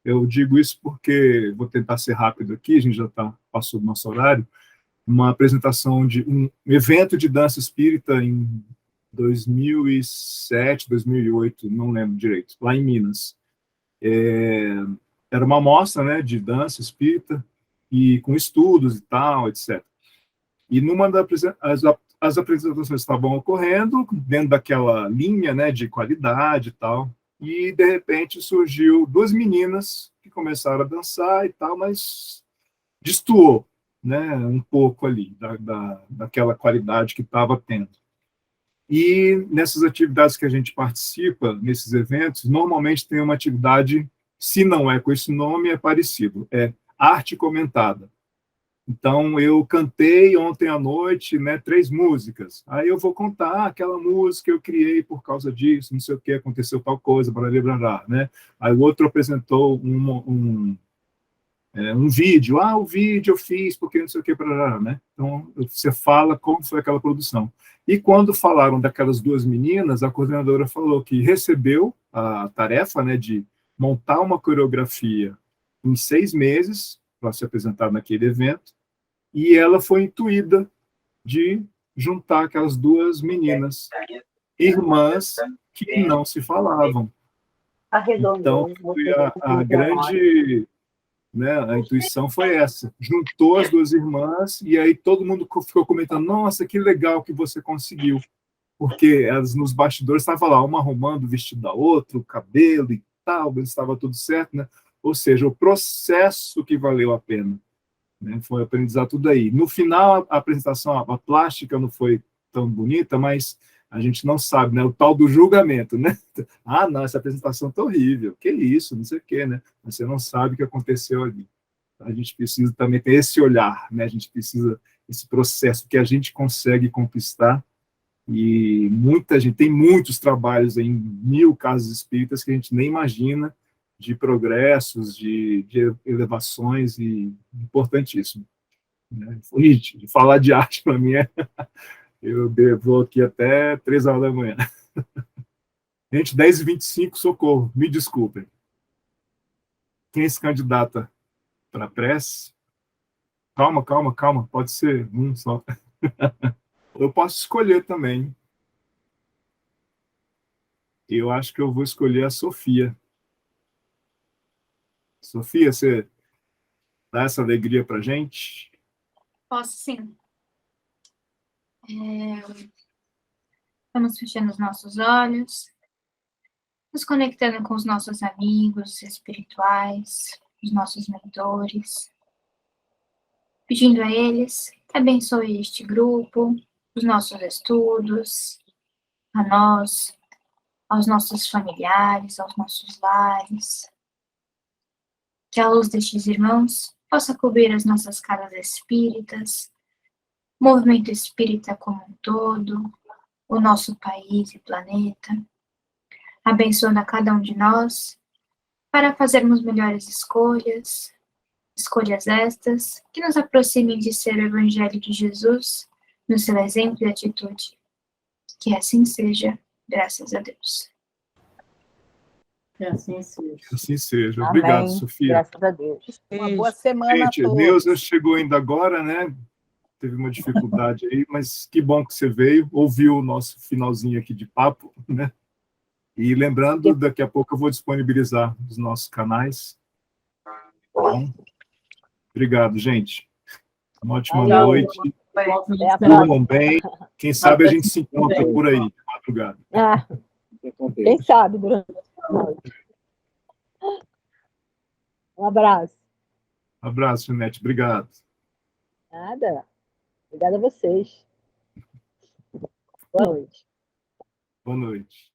eu digo isso porque, vou tentar ser rápido aqui, a gente já passou do nosso horário, uma apresentação de um evento de dança espírita em 2007, 2008, não lembro direito, lá em Minas. Era uma mostra, né, de dança espírita, e com estudos e tal, etc. E numa as apresentações estavam ocorrendo dentro daquela linha, né, de qualidade e tal, e de repente surgiu 2 meninas que começaram a dançar e tal, mas destoou, né, um pouco ali daquela qualidade que estava tendo. E nessas atividades que a gente participa, nesses eventos, normalmente tem uma atividade, se não é com esse nome, é parecido, é arte comentada. Então, eu cantei ontem à noite, né, 3 músicas. Aí eu vou contar aquela música eu criei por causa disso, não sei o que, aconteceu tal coisa, para lembrar, né? Aí o outro apresentou um vídeo. O vídeo eu fiz porque não sei o que, né? Então, você fala como foi aquela produção. E quando falaram daquelas 2 meninas, a coordenadora falou que recebeu a tarefa, né, de montar uma coreografia em 6 meses para se apresentar naquele evento, e ela foi intuída de juntar aquelas 2 meninas, irmãs, que não se falavam. Então, a grande, né, a intuição foi essa. Juntou as 2 irmãs, e aí todo mundo ficou comentando, nossa, que legal que você conseguiu. Porque elas, nos bastidores, estavam lá, uma arrumando o vestido da outra, o cabelo e tal, estava tudo certo, né? Ou seja, o processo que valeu a pena. Né, foi aprendizado tudo aí. No final, a apresentação, a plástica não foi tão bonita, mas a gente não sabe, né, o tal do julgamento, né? Não, essa apresentação tá horrível, que isso, não sei o quê, né? Você não sabe o que aconteceu ali. A gente precisa também ter esse olhar, né? A gente precisa esse processo que a gente consegue conquistar, e muita gente, tem muitos trabalhos em 1000 casas espíritas que a gente nem imagina, de progressos, de elevações, e importantíssimo. Né? De falar de arte, para mim, eu vou aqui até 3 horas da manhã. Gente, 10h25, socorro, me desculpem. Quem se candidata para a prece? Calma, calma, calma, pode ser um só. Eu posso escolher também. Eu acho que eu vou escolher a Sofia. Sofia, você dá essa alegria para a gente? Posso sim. Vamos fechando os nossos olhos, nos conectando com os nossos amigos espirituais, os nossos mentores, pedindo a eles que abençoe este grupo, os nossos estudos, a nós, aos nossos familiares, aos nossos lares. Que a luz destes irmãos possa cobrir as nossas casas espíritas, o movimento espírita como um todo, o nosso país e planeta, abençoando a cada um de nós, para fazermos melhores escolhas, escolhas estas que nos aproximem de ser o Evangelho de Jesus, no seu exemplo e atitude. Que assim seja, graças a Deus. Que assim seja. Que assim seja. Amém. Obrigado, Sofia. Graças a Deus. Uma boa semana Gente, a Neuza todos. chegou ainda agora, né? Teve uma dificuldade aí, mas que bom que você veio, ouviu o nosso finalzinho aqui de papo, né? E lembrando, daqui a pouco eu vou disponibilizar os nossos canais. Bom, obrigado, gente. Uma ótima Valeu. noite. Até a Durmam bem. Quem sabe a gente se encontra por aí, de madrugada. Ah, quem sabe durante a noite. Um abraço. Abraço, Janete. Obrigado. Nada. Obrigada a vocês. Boa noite. Boa noite.